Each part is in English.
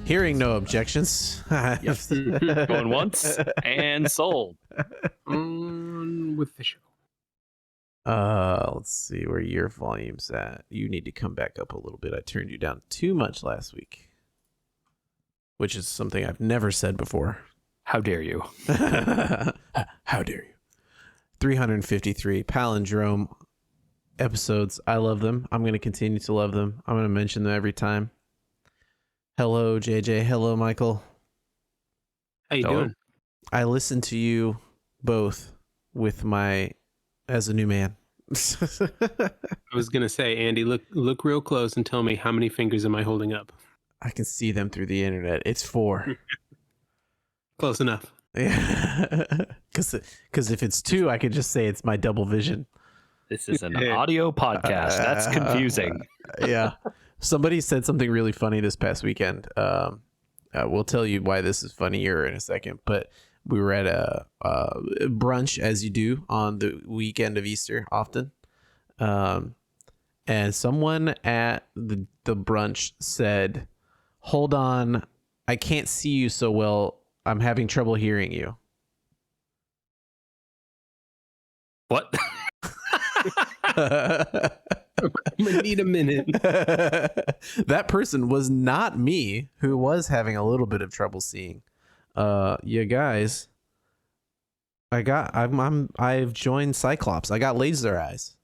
Hearing no objections. Yep. Going once and sold. On with the show. Let's see where your volume's at. You need to come back up a little bit. I turned you down too much last week, which is something I've never said before. How dare you? How dare you? 353 palindrome episodes. I love them. I'm going to continue to love them. I'm going to mention them every time. Hello, JJ. Hello, Michael. How you doing? I listened to you both with my as a new man. I was gonna say, Andy, look real close and tell me how many fingers am I holding up? I can see them through the internet. It's 4. Close enough. Yeah, because if it's 2, I could just say it's my double vision. This is an audio podcast. That's confusing. Yeah. Somebody said something really funny this past weekend. We'll tell you why this is funnier in a second, but we were at a brunch, as you do on the weekend of Easter often. And someone at the brunch said, "Hold on, I can't see you so well. I'm having trouble hearing you." What? I'm gonna need a minute. That person was not me, who was having a little bit of trouble seeing. You guys, I've joined Cyclops. I got laser eyes.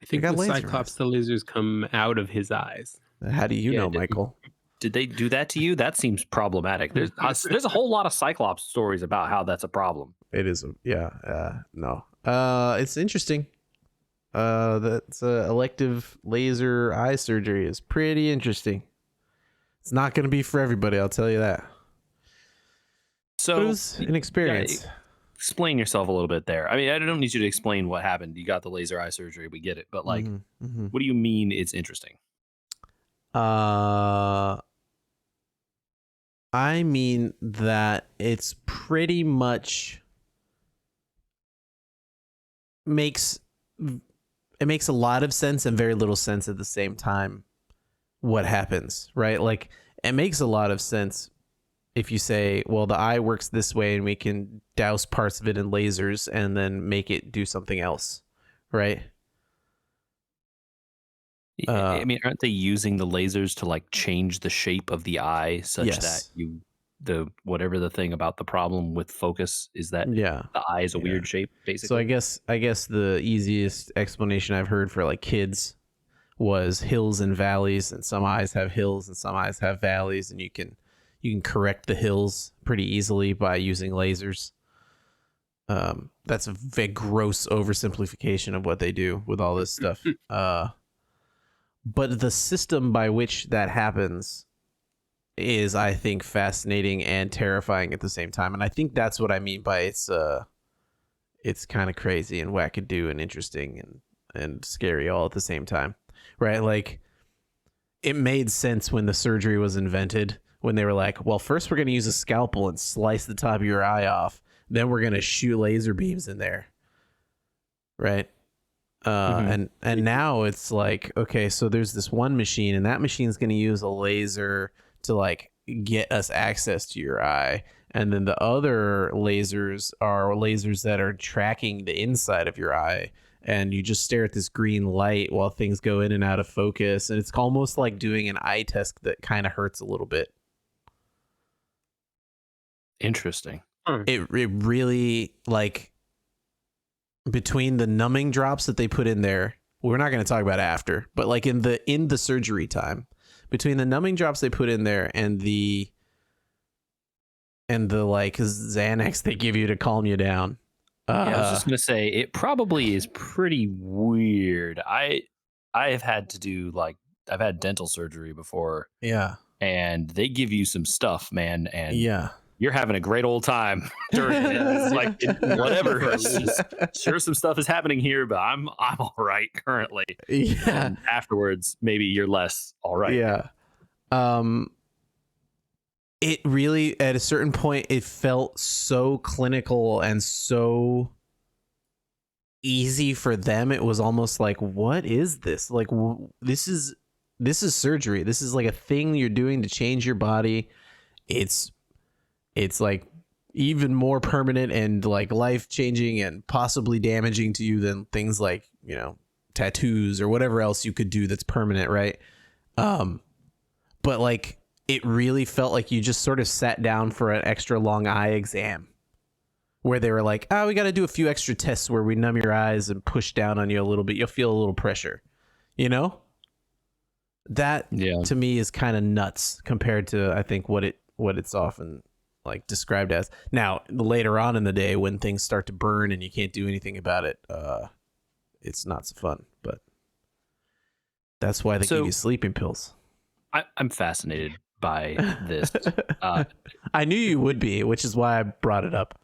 I think got the laser Cyclops, eyes. the lasers come out of his eyes. How do you know, Michael? Did they do that to you? That seems problematic. There's a whole lot of Cyclops stories about how that's a problem. It is, no. It's interesting. That's elective laser eye surgery is pretty interesting. It's not going to be for everybody, I'll tell you that. So But it was an experience. Yeah, explain yourself a little bit there. I mean, I don't need you to explain what happened. You got the laser eye surgery, we get it. But like, what do you mean it's interesting? I mean that it's pretty much makes a lot of sense and very little sense at the same time what happens, right? Like, it makes a lot of sense if you say, well, the eye works this way and we can douse parts of it in lasers and then make it do something else, right? I mean, aren't they using the lasers to like change the shape of the eye such Yes. that whatever the thing about the problem with focus is that Yeah. the eye is a weird shape, basically? So I guess the easiest explanation I've heard for like kids was hills and valleys, and some eyes have hills and some eyes have valleys, and you can correct the hills pretty easily by using lasers. That's a very gross oversimplification of what they do with all this stuff. But the system by which that happens is, I think, fascinating and terrifying at the same time. And I think that's what I mean by it's kind of crazy and wackadoo and interesting and scary all at the same time, right? Like, it made sense when the surgery was invented, when they were like, well, first we're going to use a scalpel and slice the top of your eye off. Then we're going to shoot laser beams in there. Right. And now it's like, okay, so there's this one machine, and that machine's going to use a laser to like get us access to your eye. And then the other lasers are lasers that are tracking the inside of your eye. And you just stare at this green light while things go in and out of focus. And it's almost like doing an eye test that kind of hurts a little bit. Interesting. It really, like, between the numbing drops that they put in there, we're not going to talk about after, but like in the surgery time, between the numbing drops they put in there and the like Xanax they give you to calm you down. Yeah, I was just gonna say, it probably is pretty weird. I have had to do, like, I've had dental surgery before. Yeah. And they give you some stuff, man, and yeah, you're having a great old time during it. It's like, whatever. Sure, some stuff is happening here, but I'm all right currently. Yeah. And afterwards, maybe you're less all right. Yeah. It really, at a certain point, it felt so clinical and so easy for them. It was almost like, what is this? Like, this is this is surgery. This is like a thing you're doing to change your body. It's like even more permanent and like life changing and possibly damaging to you than things like, tattoos or whatever else you could do that's permanent, right? But like it really felt like you just sort of sat down for an extra long eye exam where they were like, we got to do a few extra tests where we numb your eyes and push down on you a little bit. You'll feel a little pressure, that to me is kind of nuts compared to, I think, what it's often like described as. Now, later on in the day when things start to burn and you can't do anything about it, it's not so fun, but that's why they give you sleeping pills. I'm fascinated by this. I knew you would be, which is why I brought it up.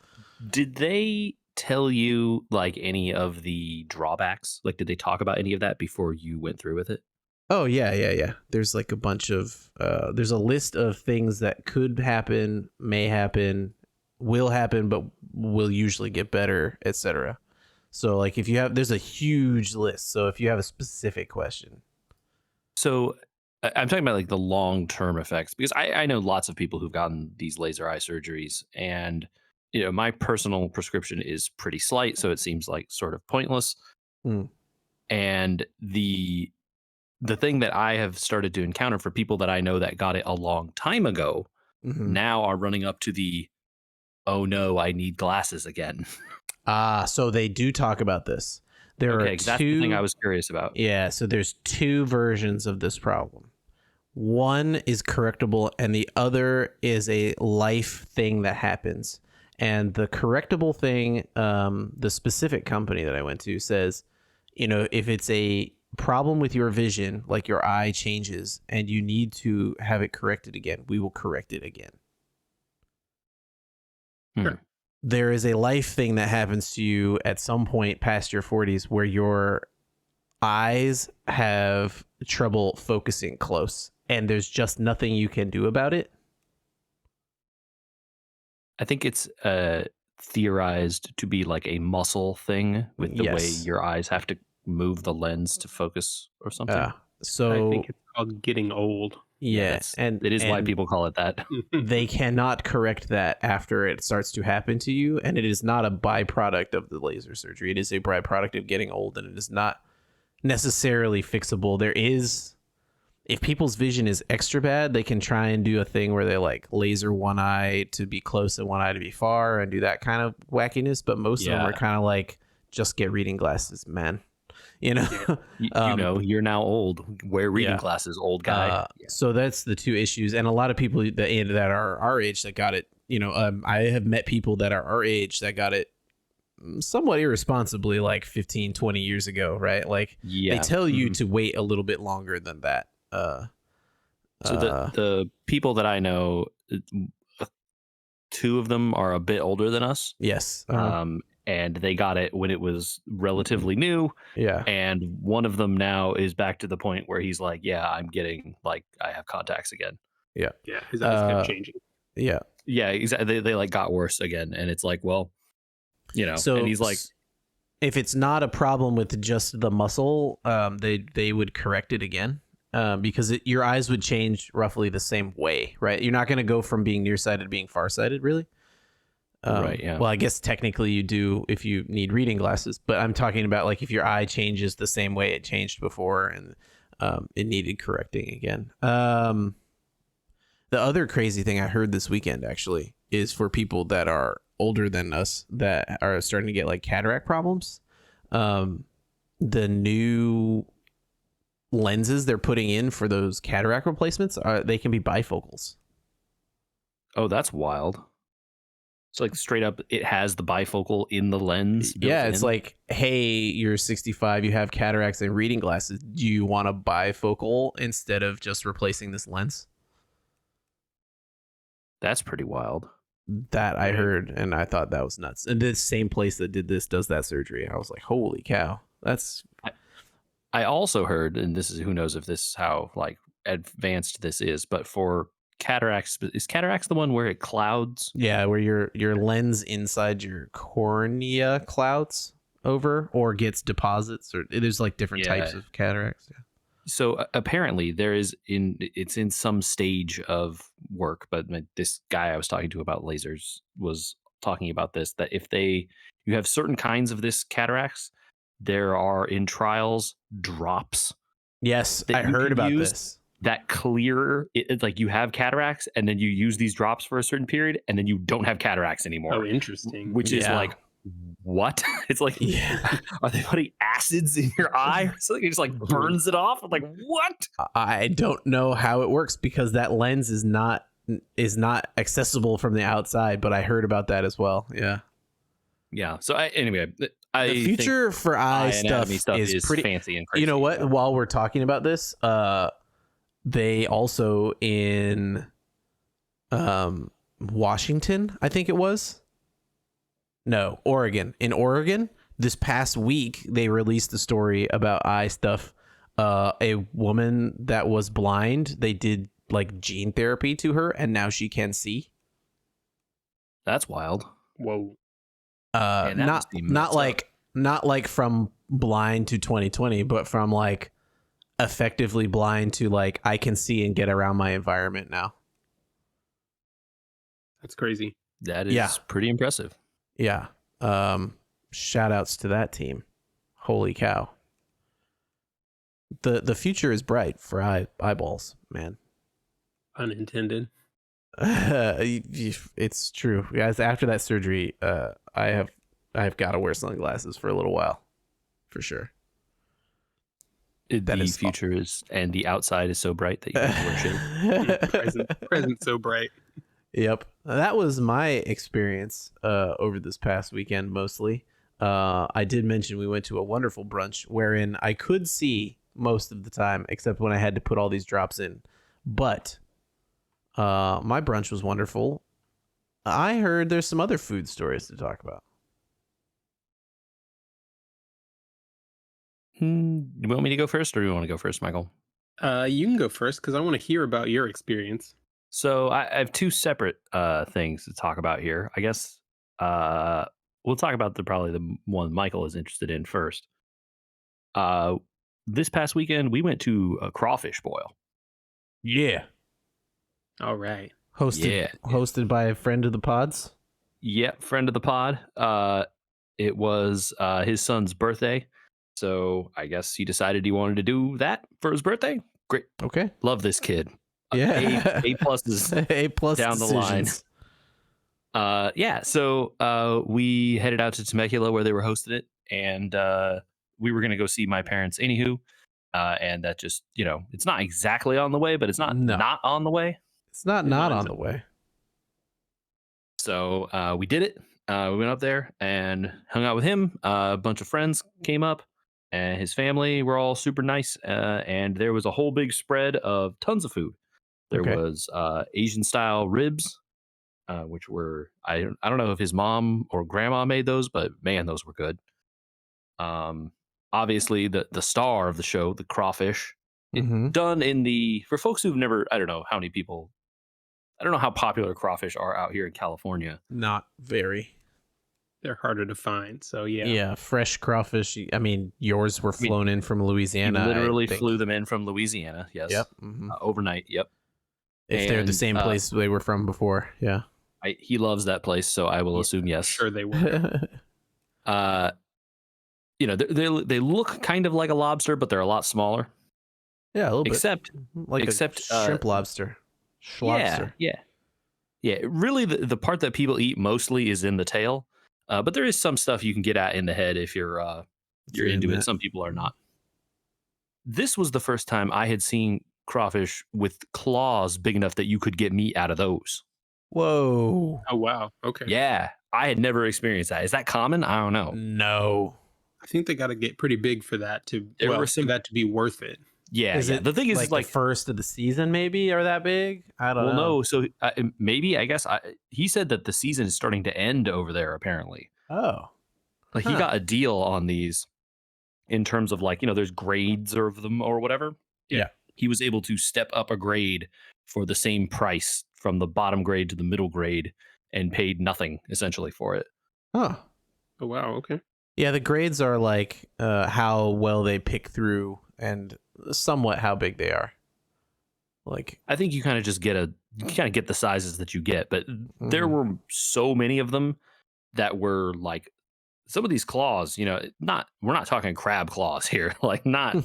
Did they tell you like any of the drawbacks? Like, did they talk about any of that before you went through with it? Oh, yeah. There's like a bunch of, there's a list of things that could happen, may happen, will happen, but will usually get better, etc. So like there's a huge list. So if you have a specific question. So I'm talking about like the long-term effects, because I know lots of people who've gotten these laser eye surgeries, and my personal prescription is pretty slight, so it seems like sort of pointless. And the thing that I have started to encounter for people that I know that got it a long time ago now are running up to the, oh no, I need glasses again. So they do talk about this. There are two, that's the thing I was curious about. Yeah, so there's two versions of this problem. One is correctable and the other is a life thing that happens. And the correctable thing, the specific company that I went to says, if it's a problem with your vision, like your eye changes and you need to have it corrected again, we will correct it again. Sure. There is a life thing that happens to you at some point past your 40s where your eyes have trouble focusing close and there's just nothing you can do about it. I think it's theorized to be like a muscle thing with the way your eyes have to move the lens to focus or something. So I think it's called getting old. Yes, and it is why people call it that. They cannot correct that after it starts to happen to you, and it is not a byproduct of the laser surgery. It is a byproduct of getting old, and it is not necessarily fixable. There is, if people's vision is extra bad, they can try and do a thing where they like laser one eye to be close and one eye to be far and do that kind of wackiness, but most of them are kind of like, just get reading glasses, man. You're now old. Wear reading glasses, old guy. So that's the two issues. And a lot of people that are our age that got it, I have met people that are our age that got it somewhat irresponsibly, like 15, 20 years ago, right? Like they tell you to wait a little bit longer than that. So the people that I know, two of them are a bit older than us. Yes. And they got it when it was relatively new. Yeah. And one of them now is back to the point where he's like, I'm getting, like, I have contacts again. Yeah. Yeah. His eyes kept changing. Yeah. Yeah, exactly. They like got worse again. And it's like, well, so, and he's like, if it's not a problem with just the muscle, they would correct it again. Because your eyes would change roughly the same way, right? You're not going to go from being nearsighted to being farsighted, really. Right, yeah. Well, I guess technically you do if you need reading glasses, but I'm talking about like if your eye changes the same way it changed before and it needed correcting again. The other crazy thing I heard this weekend actually is for people that are older than us that are starting to get like cataract problems. The new lenses they're putting in for those cataract replacements they can be bifocals. Oh, that's wild. It's like straight up, it has the bifocal in the lens. Yeah, it's like, hey, you're 65, you have cataracts and reading glasses. Do you want a bifocal instead of just replacing this lens? That's pretty wild. That I heard, and I thought that was nuts. And the same place that did this does that surgery. I was like, holy cow, that's... I also heard, and this is, who knows if this is how like advanced this is, but for cataracts, is cataracts the one where it clouds? Yeah, where your lens inside your cornea clouds over or gets deposits, or there's like different types of cataracts. So apparently it's in some stage of work, but this guy I was talking to about lasers was talking about this, that if you have certain kinds of this cataracts, there are in trials drops Yes, that I you heard can about use this. that clear it's like you have cataracts and then you use these drops for a certain period and then you don't have cataracts anymore. Oh, interesting. Which is Yeah. like, what? It's like, Yeah. are they putting acids in your eye or something? It just like burns it off. I'm like, what? I don't know how it works because that lens is not accessible from the outside, but I heard about that as well. Yeah. Yeah. So anyway, I The think future for eye anatomy stuff is pretty fancy and crazy. You know what? While we're talking about this, they also in Washington, I think it was. No, Oregon. In Oregon, this past week they released a story about eye stuff. A woman that was blind, they did like gene therapy to her, and now she can see. That's wild. Whoa. Man, that must be messed up. Not like from blind to 2020, but from like effectively blind to like I can see and get around my environment now. That's crazy. That is pretty impressive. Yeah. Shout outs to that team. Holy cow. The future is bright for eyeballs, man. Unintended. It's true, guys. After that surgery, I've got to wear sunglasses for a little while, for sure. The future is, and the outside is so bright that you can wear shade. Present so bright. Yep, that was my experience over this past weekend. Mostly, I did mention we went to a wonderful brunch wherein I could see most of the time, except when I had to put all these drops in. But my brunch was wonderful. I heard there's some other food stories to talk about. You want me to go first, or do you want to go first, Michael? You can go first because I want to hear about your experience. So I have two separate things to talk about here. I guess we'll talk about probably the one Michael is interested in first. This past weekend, we went to a crawfish boil. Yeah. All right. Hosted by a friend of the pods. Yeah, friend of the pod. It was his son's birthday, so I guess he decided he wanted to do that for his birthday. Great. Okay. Love this kid. Yeah. A plus is A plus down decisions. the line. Yeah. So we headed out to Temecula where they were hosting it, and we were gonna go see my parents. Anywho, and that just it's not exactly on the way, but it's not on the way. It's not on the way. So we did it. We went up there and hung out with him. A bunch of friends came up, and his family were all super nice. And there was a whole big spread of tons of food. There was Asian style ribs, which were I don't know if his mom or grandma made those, but man, those were good. Obviously the star of the show, the crawfish, done in for folks who've never, I don't know how popular crawfish are out here in California. Not very. They're harder to find, so yeah. Yeah, fresh crawfish. I mean, yours were flown in from Louisiana. You literally flew them in from Louisiana. Yes. Yep. Overnight. Yep. If they're the same place they were from before, yeah. He loves that place, so I will assume yes. Sure, they were. They look kind of like a lobster, but they're a lot smaller. Yeah, a little bit. Except shrimp lobster. Schlobster. Yeah. Really, the part that people eat mostly is in the tail, but there is some stuff you can get at in the head if you're into it. Some people are not. This was the first time I had seen crawfish with claws big enough that you could get meat out of those. Whoa. Oh wow. Okay. Yeah, I had never experienced that. Is that common? I don't know. No. I think they got to get pretty big for that to for that to be worth it. Yeah, the thing is like the first of the season maybe are that big? I don't know. Well, no. So maybe I guess he said that the season is starting to end over there. Apparently. Oh. Like he got a deal on these in terms of there's grades of them or whatever. Yeah. He was able to step up a grade for the same price from the bottom grade to the middle grade and paid nothing essentially for it. Huh. Oh wow. Okay. Yeah, the grades are like how well they pick through and somewhat how big they are. Like, I think you kind of just get the sizes that you get, but there mhm. were so many of them that were like some of these claws, we're not talking crab claws here, like not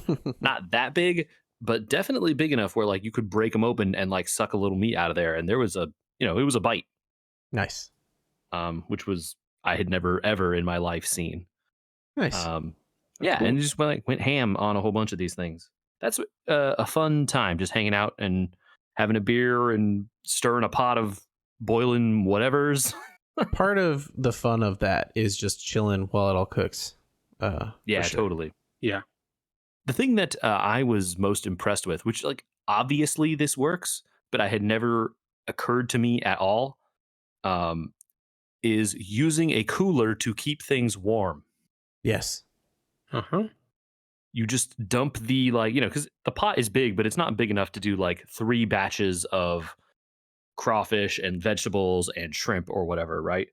that big, but definitely big enough where like you could break them open and like suck a little meat out of there, and there was it was a bite, Nice. which was I had never ever in my life seen. Nice. Yeah, cool. and just went ham on a whole bunch of these things. That's a fun time, just hanging out and having a beer and stirring a pot of boiling whatevers. Part of the fun of that is just chilling while it all cooks. Yeah, for sure. totally. Yeah. The thing that I was most impressed with, which like obviously this works, but I had never occurred to me at all, is using a cooler to keep things warm. Yes. Uh-huh. You just dump the because the pot is big, but it's not big enough to do like 3 batches of crawfish and vegetables and shrimp or whatever, right?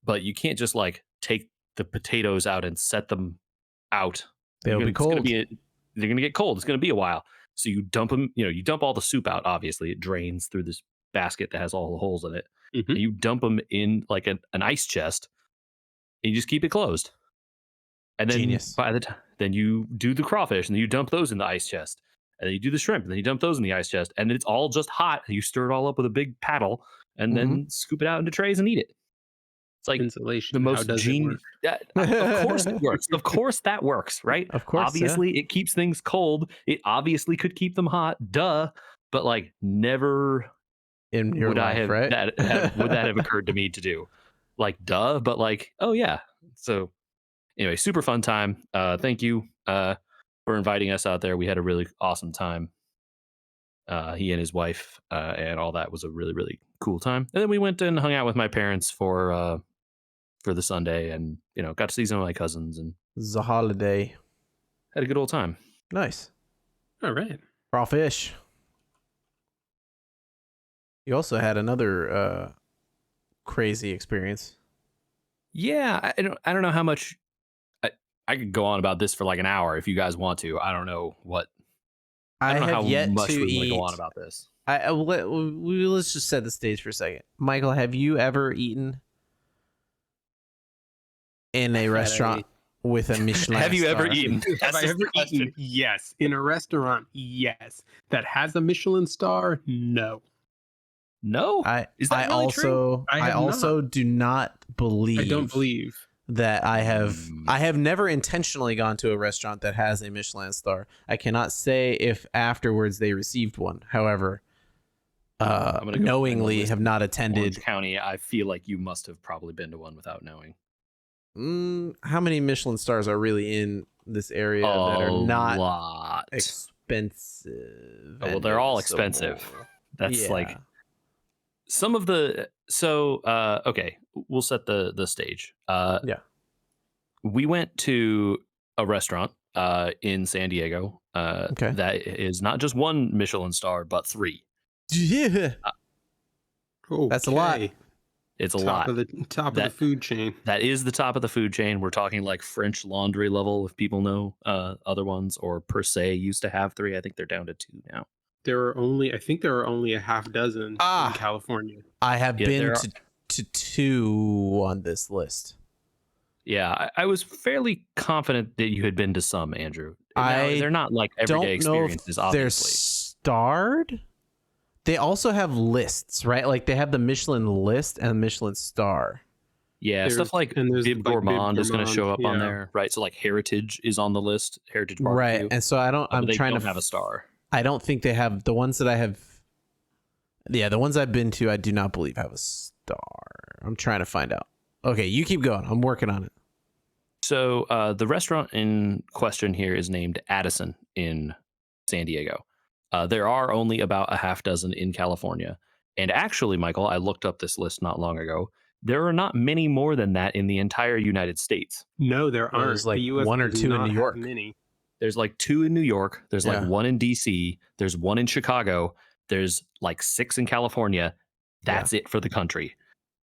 But you can't just like take the potatoes out and set them out. They'll be cold. They're gonna get cold. It's gonna be a while. So you dump them. You dump all the soup out. Obviously, it drains through this basket that has all the holes in it. Mhm. And you dump them in like an ice chest, and you just keep it closed. And then Genius. by the time then you do the crawfish, and then you dump those in the ice chest, and then you do the shrimp, and then you dump those in the ice chest, and it's all just hot. And you stir it all up with a big paddle, and then scoop it out into trays and eat it. It's like Insulation. the most How does it genius. work? Of course it works. Of course that works, right? Of course, Obviously, it keeps things cold. It obviously could keep them hot. Duh. But like, never in your would life, I have right? would that have occurred to me to do? Like, duh. But like, oh yeah. So anyway, super fun time. Thank you for inviting us out there. We had a really awesome time. He and his wife and all that was a really, really cool time. And then we went and hung out with my parents for the Sunday, and got to see some of my cousins and It's a holiday. had a good old time. Nice. All right. Crawfish. You also had another crazy experience. Yeah, I don't know how much I could go on about this for like an hour if you guys want to. I don't know what. I don't know have how yet much to we want to eat. go on about this. Let's just set the stage for a second. Michael, have you ever eaten in a restaurant with a Michelin Have you ever star? eaten? Have I ever eaten? Yes. In a restaurant? Yes. That has a Michelin star? No. No. Is that really true? I also do not believe. I don't believe that I have never intentionally gone to a restaurant that has a Michelin star. I cannot say if afterwards they received one. However, I'm gonna go knowingly list have not Orange attended. County. I feel like you must have probably been to one without knowing. How many Michelin stars are really in this area that are not lot. expensive? Oh, well, they're all expensive. That's like Yeah. some of the okay, we'll set the stage. Yeah. We went to a restaurant in San Diego Okay. that is not just one Michelin star but 3. Yeah. That's a lot. Okay. It's a Top lot. of the That- food chain. That is the top of the food chain. We're talking like French Laundry level, if people know other ones, or Per Se used to have 3. I think they're down to 2 now. I think there are only a half dozen in California. I have Yeah, been there to 2 on this list. Yeah, I was fairly confident that you had been to some, Andrew. Now, I they're not like Don't everyday know if experiences, they're obviously. starred. They also have lists, right? Like they have the Michelin list and Michelin star. Yeah, There's- stuff like and there's, Bib like, Bib Gourmand is going to Gourmand, show up on yeah. there, right? So like Heritage is on the list, Heritage Barbecue. Right. And so but I'm they trying don't to have a star. I don't think they have the ones that I have. Yeah, the ones I've been to, I do not believe have a star. I'm trying to find out. Okay, you keep going. I'm working on it. So the restaurant in question here is named Addison in San Diego. There are only about a half dozen in California. And actually, Michael, I looked up this list not long ago. There are not many more than that in the entire United States. No, there Well, aren't. there's like The US 1 or does 2 in not New have York. Many. There's like 2 in New York. There's like Yeah. 1 in DC. There's 1 in Chicago. There's like 6 in California. That's it for the country.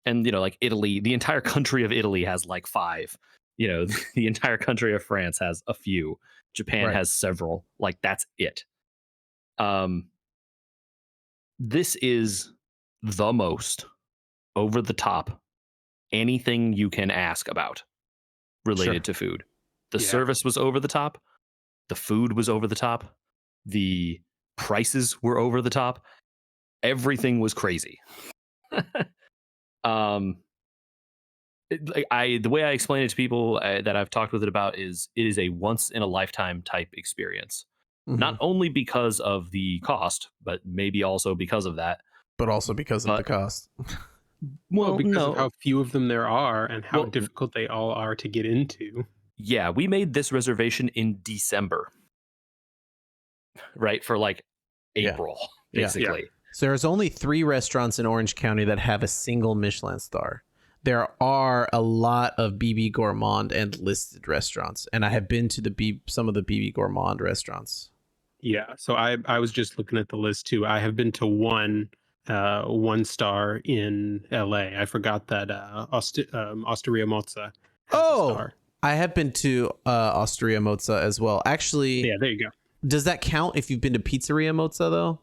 And, like Italy, the entire country of Italy has like 5. You know, the entire country of France has a few. Japan Right. has several. Like that's it. Um, this is the most over the top anything you can ask about Sure. related to food. The Yeah. service was over the top. The food was over the top. The prices were over the top. Everything was crazy. um, the way I explain it to people that I've talked with it about is it is a once in a lifetime type experience. Hmm. Not only because of the cost, but maybe also because of that. But also because of the But cost. Well, well, because of no. how few of them there are and how Well, difficult they all are to get into. yeah, we made this reservation in December, right? For like Yeah. April, Yeah. basically. So there's only 3 restaurants in Orange County that have a single Michelin star. There are a lot of BB Gourmand and listed restaurants, and I have been to some of the BB Gourmand restaurants. Yeah. So I was just looking at the list too. I have been to one star in LA. I forgot that Osteria Mozza has a Oh, star. I have been to Osteria Mozza as well. Actually, Yeah, there you go. does that count if you've been to Pizzeria Mozza though?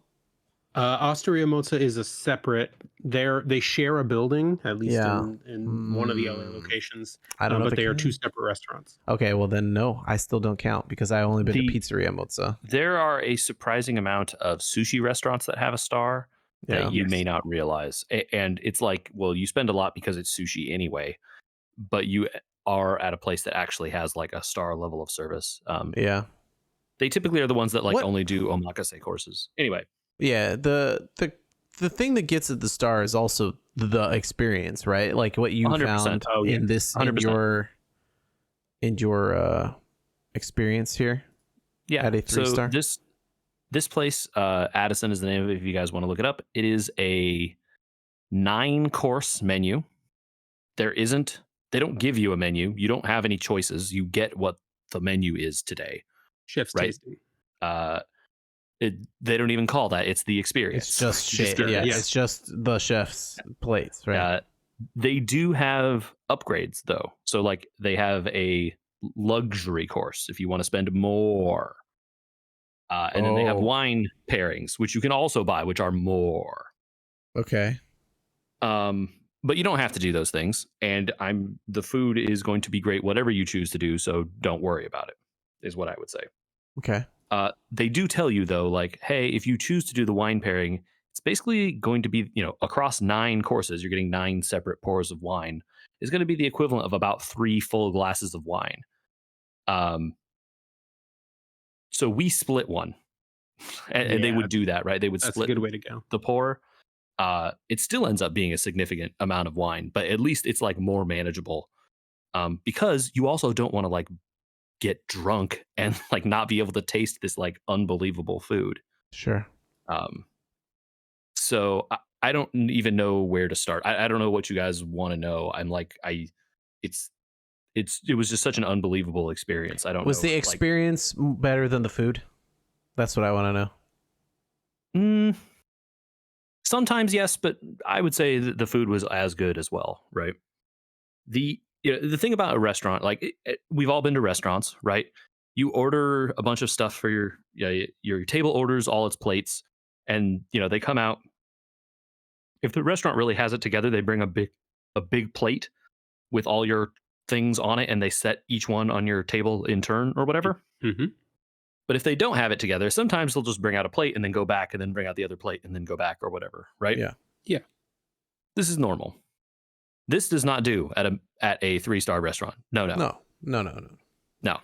Osteria Mozza is a separate. They share a building, at least Yeah. in one of the LA locations. I don't know if But it they are 2 counts. separate restaurants. Okay, well then no, I still don't count because I only been to The Pizzeria Mozza. There are a surprising amount of sushi restaurants that have a star that Yeah. you may Yes. not realize. And it's like, well, you spend a lot because it's sushi anyway, but you are at a place that actually has like a star level of service. Yeah. They typically are the ones that like What? only do omakase courses. Anyway, Yeah, the thing that gets at the star is also the experience, right? Like what you 100%. found Oh, yeah. in this 100%. in your experience here Yeah. at a 3-star. This place, Addison is the name of it if you guys want to look it up. It is a 9-course menu. They don't give you a menu. You don't have any choices. You get what the menu is today. Chef's Right. tasting. They don't even call that. It's the experience. It's just You shit. get Yeah, this. it's just the chef's plates, right? They do have upgrades though. So like they have a luxury course if you want to spend more. And then they have Oh. wine pairings, which you can also buy, which are more. Okay. But you don't have to do those things. And the food is going to be great, whatever you choose to do. So don't worry about it, is what I would say. Okay. They do tell you though, like, hey, if you choose to do the wine pairing, it's basically going to be, across 9 courses, you're getting 9 separate pours of wine. Is going to be the equivalent of about 3 full glasses of wine. So we split one, and they Yeah, would do that, right? They would That's a split good way to go. the pour. It still ends up being a significant amount of wine, but at least it's like more manageable. Because you also don't want to like get drunk and like not be able to taste this like unbelievable food. Sure. So I don't even know where to start. I don't know what you guys want to know. I'm like, it was just such an unbelievable experience. I don't Was know. the experience better than the food? That's what I want to know. Sometimes yes, but I would say that the food was as good as well, right? The thing about a restaurant, like we've all been to restaurants, right? You order a bunch of stuff for your table orders all its plates, and they come out. If the restaurant really has it together, they bring a big plate with all your things on it, and they set each one on your table in turn or whatever. Mm-hmm. But if they don't have it together, sometimes they'll just bring out a plate and then go back and then bring out the other plate and then go back or whatever, right? Yeah. Yeah. This is normal. This does not do at a 3-star restaurant. No. No.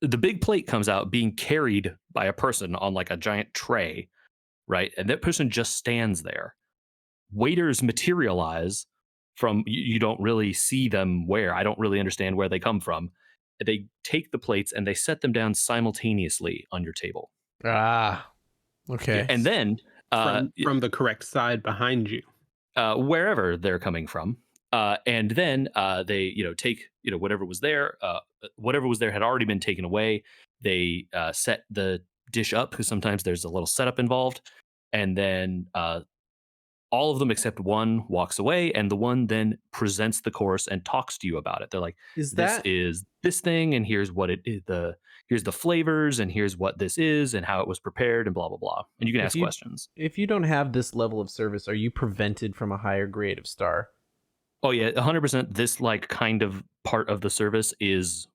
The big plate comes out being carried by a person on like a giant tray, right? And that person just stands there. Waiters materialize from you don't really see them where. I don't really understand where they come from. They take the plates and they set them down simultaneously on your table. Ah. Okay. And then From the correct side behind you. wherever they're coming from. And then they, take, whatever was there had already been taken away. They set the dish up because sometimes there's a little setup involved. And then all of them except one walks away, and the one then presents the course and talks to you about it. They're like, Is "This that is this thing, and here's what it is. Here's the flavors, and here's what this is, and how it was prepared, and blah blah blah." And you can if ask you questions. if you don't have this level of service, are you prevented from a higher grade of star? Oh yeah, 100%. This like kind of part of the service is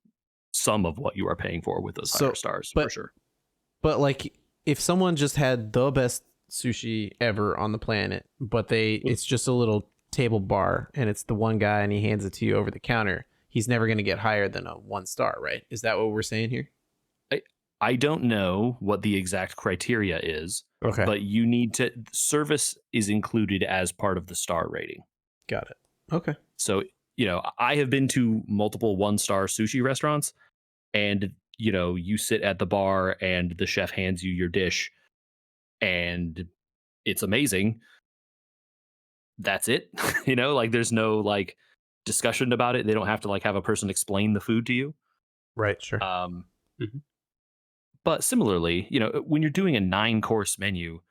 some of what you are paying for with those higher So, stars for but sure. but like if someone just had the best sushi ever on the planet, but it's just a little table bar and it's the one guy and he hands it to you over the counter, he's never going to get higher than a 1 star, right? Is that what we're saying here? I don't know what the exact criteria is, Okay. but you need to service is included as part of the star rating. Got it. Okay. So, I have been to multiple 1-star sushi restaurants, and you sit at the bar and the chef hands you your dish and it's amazing. That's it. Like there's no like discussion about it. They don't have to like have a person explain the food to you. Right, sure. Um, Mhm. but similarly, when you're doing a 9-course menu,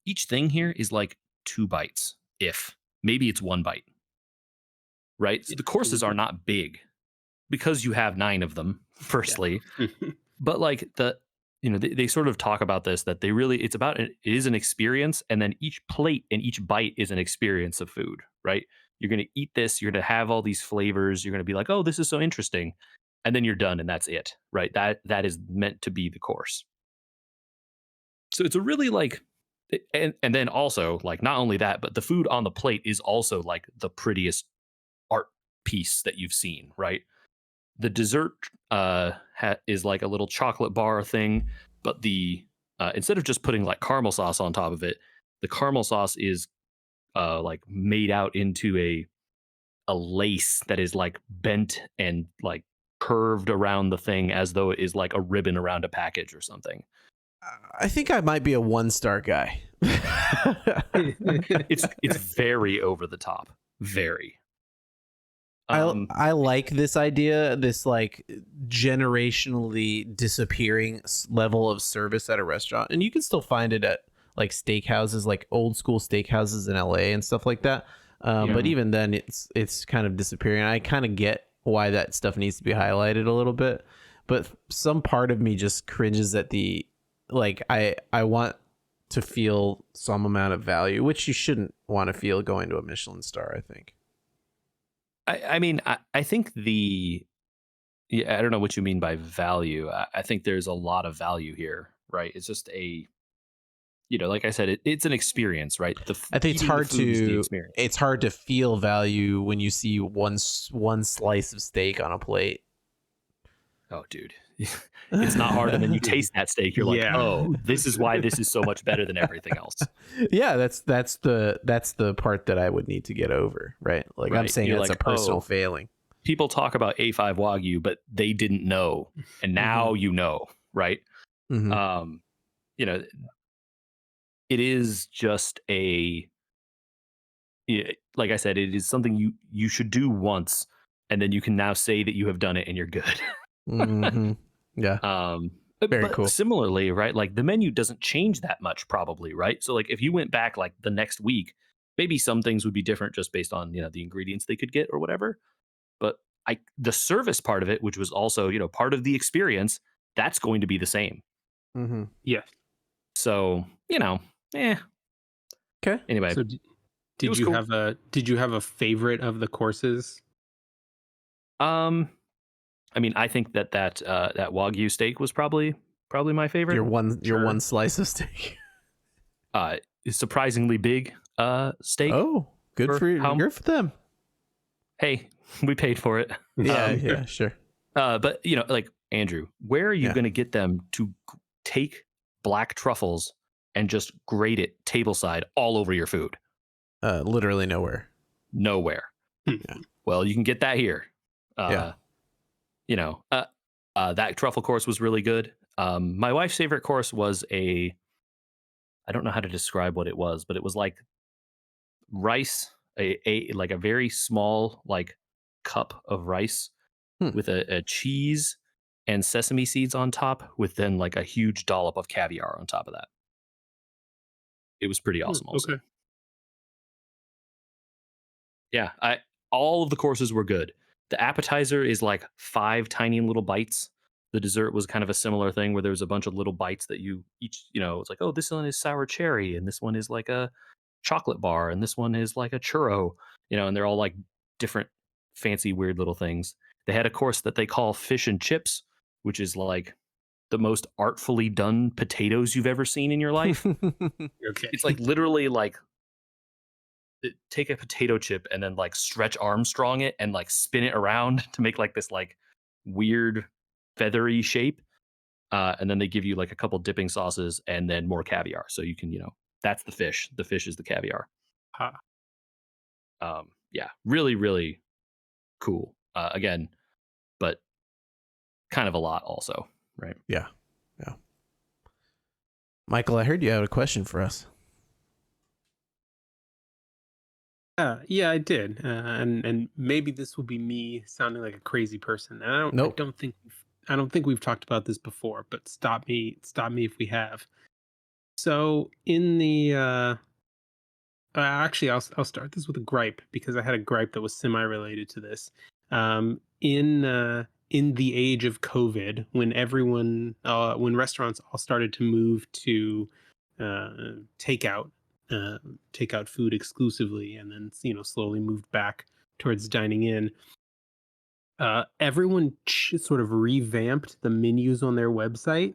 each thing here is like 2 bites, if maybe it's 1 bite, right? So the courses are not big because you have 9 of them, firstly. But like they sort of talk about this, that it is an experience, and then each plate and each bite is an experience of food, right? You're going to eat this, you're going to have all these flavors, you're going to be like, oh, this is so interesting, and then you're done, and that's it, right? That is meant to be the course. So it's a really like, and then also like not only that, but the food on the plate is also like the prettiest art piece that you've seen, right? The dessert is like a little chocolate bar thing, but the instead of just putting like caramel sauce on top of it, the caramel sauce is like made out into a lace that is like bent and like curved around the thing as though it is like a ribbon around a package or something. I think I might be a 1-star guy. It's very over the top, very. I like this idea, this like generationally disappearing level of service at a restaurant, and you can still find it at like steakhouses, like old school steakhouses in LA and stuff like that. But even then, it's kind of disappearing. I kind of get why that stuff needs to be highlighted a little bit, but some part of me just cringes at the like I want to feel some amount of value, which you shouldn't want to feel going to a Michelin star, I think. I mean, I think I don't know what you mean by value. I think there's a lot of value here, right? It's just like I said, it's an experience, right? I think it's hard to feel value when you see one slice of steak on a plate. Oh, dude, it's not hard. And then you taste that steak, you're like, oh, this is why this is so much better than everything else. Yeah, that's the part that I would need to get over, right? Like I'm saying, You're that's like, a personal failing. People talk about A5 Wagyu, but they didn't know, and now you know, right? Mhm. It is just like I said, it is something you should do once, and then you can now say that you have done it and you're good. Mhm. Yeah. Very But cool. similarly, right? Like the menu doesn't change that much, probably, right? So, like, if you went back like the next week, maybe some things would be different just based on the ingredients they could get or whatever. But the service part of it, which was also part of the experience, that's going to be the same. Mhm. Yeah. So eh. Okay. Anyway, So it did was you cool. have a favorite of the courses? I mean, I think that Wagyu steak was probably my favorite. Your one slice of steak. Surprisingly big steak. Oh, good for you. Good for them. Hey, we paid for it. Yeah, yeah, sure. But like Andrew, where are you going to get them to take black truffles and just grate it tableside all over your food? Literally nowhere. Nowhere. Yeah. Well, you can get that here. Yeah. That truffle course was really good. My wife's favorite course was I don't know how to describe what it was, but it was like rice, like a very small like cup of rice with a cheese and sesame seeds on top, with then like a huge dollop of caviar on top of that. It was pretty awesome. Also. Okay. Yeah, all of the courses were good. The appetizer is like 5 tiny little bites. The dessert was kind of a similar thing where there was a bunch of little bites that you each, it's like, oh, this one is sour cherry, and this one is like a chocolate bar, and this one is like a churro, and they're all like different fancy weird little things. They had a course that they call fish and chips, which is like the most artfully done potatoes you've ever seen in your life. Okay. It's like literally like take a potato chip and then like Stretch Armstrong it and like spin it around to make like this like weird feathery shape. And then they give you like a couple dipping sauces and then more caviar. So you can, that's the fish. The fish is the caviar. Ah, Yeah, really, really cool. Again, but kind of a lot also, right? Yeah. Michael, I heard you had a question for us. yeah, I did, and maybe this will be me sounding like a crazy person. And Nope. I don't think we've talked about this before, but stop me if we have. So in the actually, I'll start this with a gripe because I had a gripe that was semi-related to this. In the age of COVID, when restaurants all started to move to uh, takeout, takeout food exclusively, and then slowly moved back towards dining in. Everyone sort of revamped the menus on their website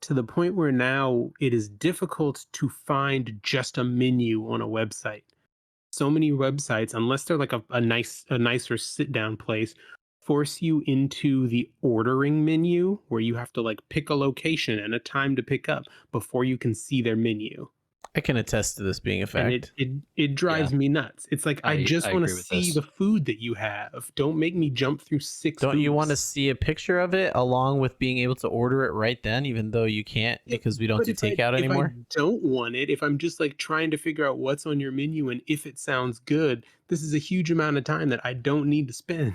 to the point where now it is difficult to find just a menu on a website. So many websites, unless they're like a nicer sit down place, force you into the ordering menu where you have to like pick a location and a time to pick up before you can see their menu. I can attest to this being a And fact. it drives me nuts. It's like I I just want to agree with see this. the food that you have. Don't make me jump through 6 Don't you want to hoops. see a picture of it along with being able to order it right then, even though you can't Yeah, because we don't but do takeout if I anymore? don't want it, if I'm just like trying to figure out what's on your menu and if it sounds good, this is a huge amount of time that I don't need to spend.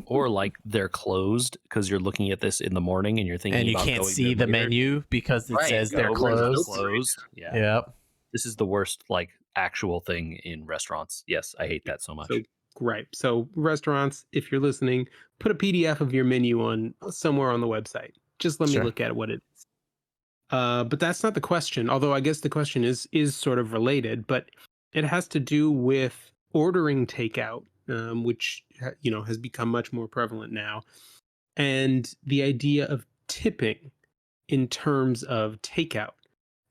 Or like they're closed because you're looking at this in the morning and you're thinking And you about can't going see there the later. menu because it Right. says they're Nobody's closed. open right Closed. Yeah. Yep. This is the worst like actual thing in restaurants. Yes, I hate that so much. So gripe. So restaurants, if you're listening, put a PDF of your menu on somewhere on the website. Just let me Sure. look at what it is. But that's not the question. Although I guess the question is sort of related, but it has to do with ordering takeout, which has become much more prevalent now, and the idea of tipping in terms of takeout.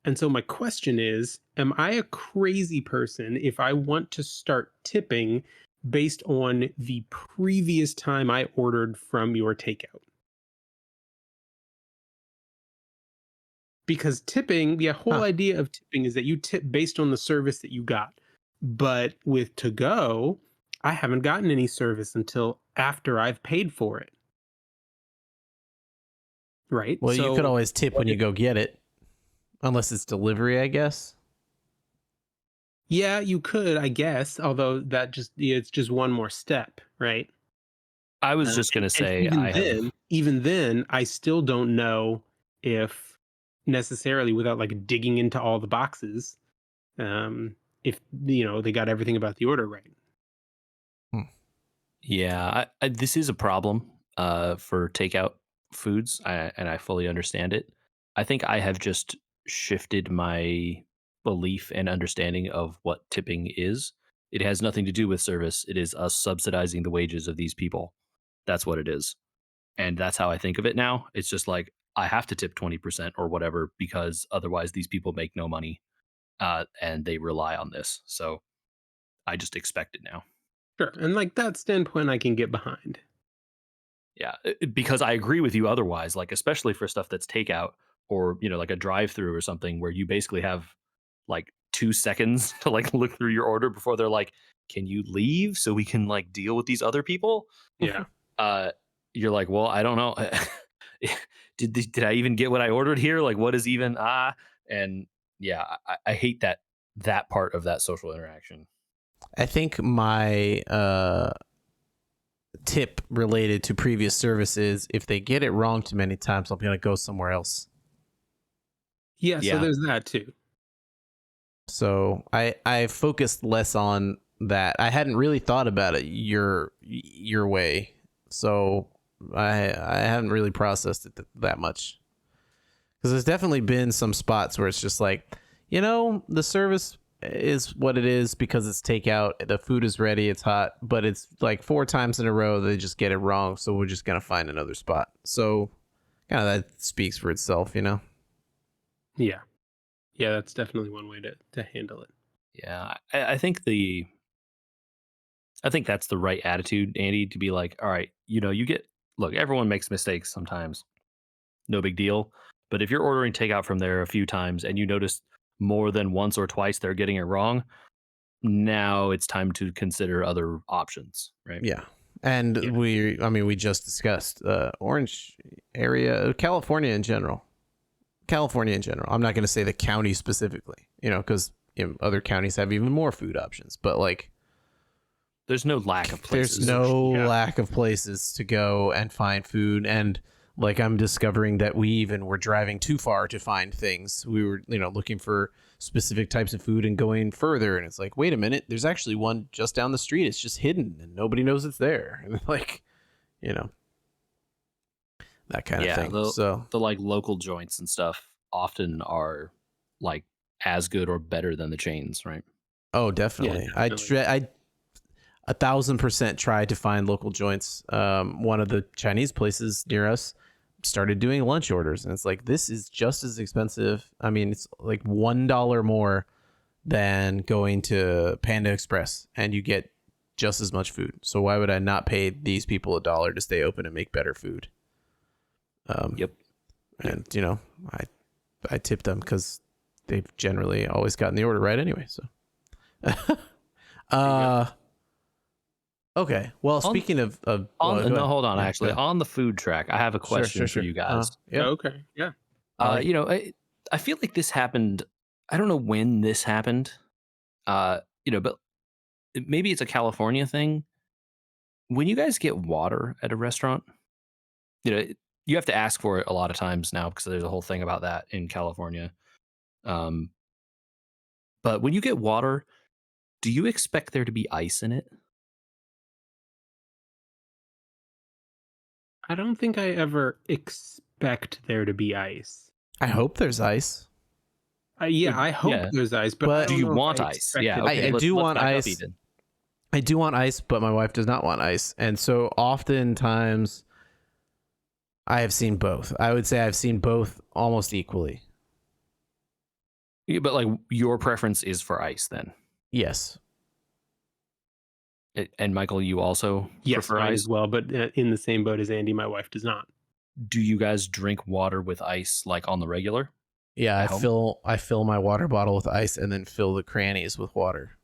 And so my question is, am I a crazy person if I want to start tipping based on the previous time I ordered from your takeout? Because tipping, the whole Huh. idea of tipping is that you tip based on the service that you got. But with to go, I haven't gotten any service until after I've paid for it. Right? Well, you could So always tip what when you if go get it, unless it's delivery, I guess. yeah, you could, I guess, although it's just one more step, right? I was just gonna And say I have even then, I still don't know if necessarily without like digging into all the boxes, if they got everything about the order right. yeah, this is a problem for takeout foods, and I fully understand it. I think I have just shifted my belief and understanding of what tipping is. It has nothing to do with service. It is us subsidizing the wages of these people. That's what it is. And that's how I think of it now. It's just like I have to tip 20% or whatever because otherwise these people make no money and they rely on this. So I just expect it now. Sure, and like that standpoint, I can get behind. Yeah, because I agree with you otherwise, like especially for stuff that's takeout or, like a drive-through or something where you basically have like 2 seconds to like look through your order before they're like, "Can you leave so we can like deal with these other people?" Yeah. Uh you're like, "Well, I don't know. Did I even get what I ordered here? Like what is even and yeah, I hate that part of that social interaction. I think my tip related to previous services, if they get it wrong too many times, I'm gonna go somewhere else. Yeah, so Yeah. there's that too. So I focused less on that I hadn't really thought about it your way, so I haven't really processed it that much. Because there's definitely been some spots where it's just like, the service is what it is because it's takeout. The food is ready. It's hot. But it's like 4 times in a row they just get it wrong. So we're just going to find another spot. So kind of that speaks for itself, Yeah. Yeah, that's definitely one way to handle it. Yeah, I think that's the right attitude, Andy, to be like, all right, look, everyone makes mistakes sometimes. No big deal. But if you're ordering takeout from there a few times and you notice more than once or twice they're getting it wrong, now it's time to consider other options, right? Yeah. And Yeah. we just discussed Orange area, California in general. I'm not going to say the county specifically, because other counties have even more food options. But like, there's no lack of places. there's no lack of places to go and find food. And like, I'm discovering that we even were driving too far to find things. We were, looking for specific types of food and going further. And it's like, wait a minute, there's actually one just down the street. It's just hidden and nobody knows it's there. And like, that kind of thing. So the like local joints and stuff often are like as good or better than the chains, right? Oh, definitely. Yeah, definitely. I 1,000% tried to find local joints. One of the Chinese places near us started doing lunch orders, and it's like, this is just as expensive. I mean, it's like $1 more than going to Panda Express, and you get just as much food. So why would I not pay these people $1 to stay open and make better food? Yep. And I tipped them because they've generally always gotten the order right anyway. So, okay. Well, speaking of hold on. Yeah, actually, on the food track, I have a question sure. for you guys. Yeah. Okay. Yeah. I feel like this happened. I don't know when this happened. But maybe it's a California thing. When you guys get water at a restaurant, you have to ask for it a lot of times now because there's a whole thing about that in California. But when you get water, do you expect there to be ice in it? I don't think I ever expect there to be ice. I hope there's ice. I hope there's ice, but I do don't you know if want I ice? expect Yeah, it. okay, I do want back up ice. even. I do want ice, but my wife does not want ice. And so oftentimes I have seen both. I would say I've seen both almost equally. Yeah, but like your preference is for ice then. Yes. And Michael, you also Yes, prefer mine ice? as well, but in the same boat as Andy, my wife does not. Do you guys drink water with ice like on the regular? Yeah, At I fill my water bottle with ice and then fill the crannies with water.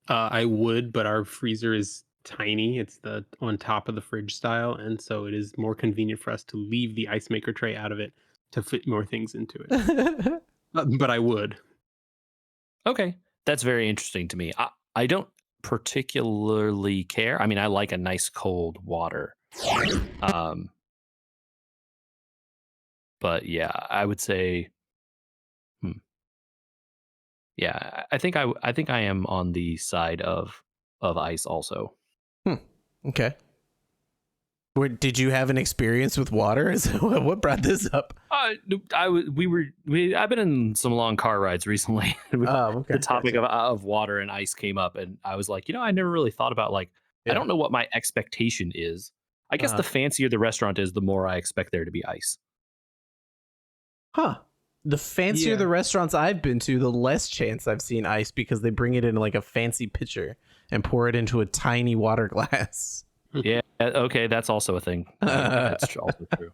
I would, but our freezer is tiny. It's the on top of the fridge style, and so it is more convenient for us to leave the ice maker tray out of it to fit more things into it. But I would. Okay, that's very interesting to me. I don't particularly care. I mean, I like a nice cold water. But yeah, I would say, yeah, I think I am on the side of ice also. Okay. Did you have an experience with water? What brought this up? I've been in some long car rides recently. Okay. The topic of water and ice came up, and I was like, I never really thought about I don't know what my expectation is. I guess the fancier the restaurant is, the more I expect there to be ice. Huh. The fancier the restaurants I've been to, the less chance I've seen ice because they bring it in like a fancy pitcher and pour it into a tiny water glass. Yeah. Okay. That's also a thing. That's also true.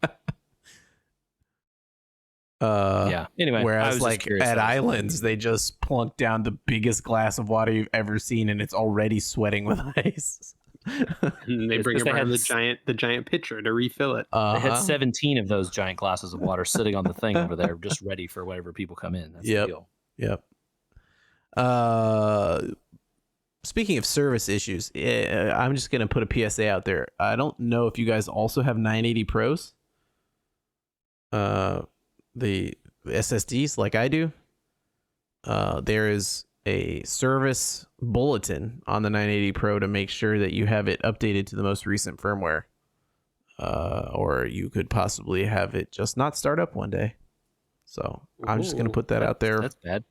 Yeah. Anyway, whereas like at Islands, they just plunk down the biggest glass of water you've ever seen, and it's already sweating with ice. And they bring around the giant pitcher to refill it. They had 17 of those giant glasses of water sitting on the thing over there, just ready for whatever people come in. That's the deal. Yep. Speaking of service issues, I'm just gonna put a PSA out there. I don't know if you guys also have 980 Pros. The SSDs like I do. There is a service bulletin on the 980 Pro to make sure that you have it updated to the most recent firmware. Or you could possibly have it just not start up one day. So I'm just going to put that out there. That's bad.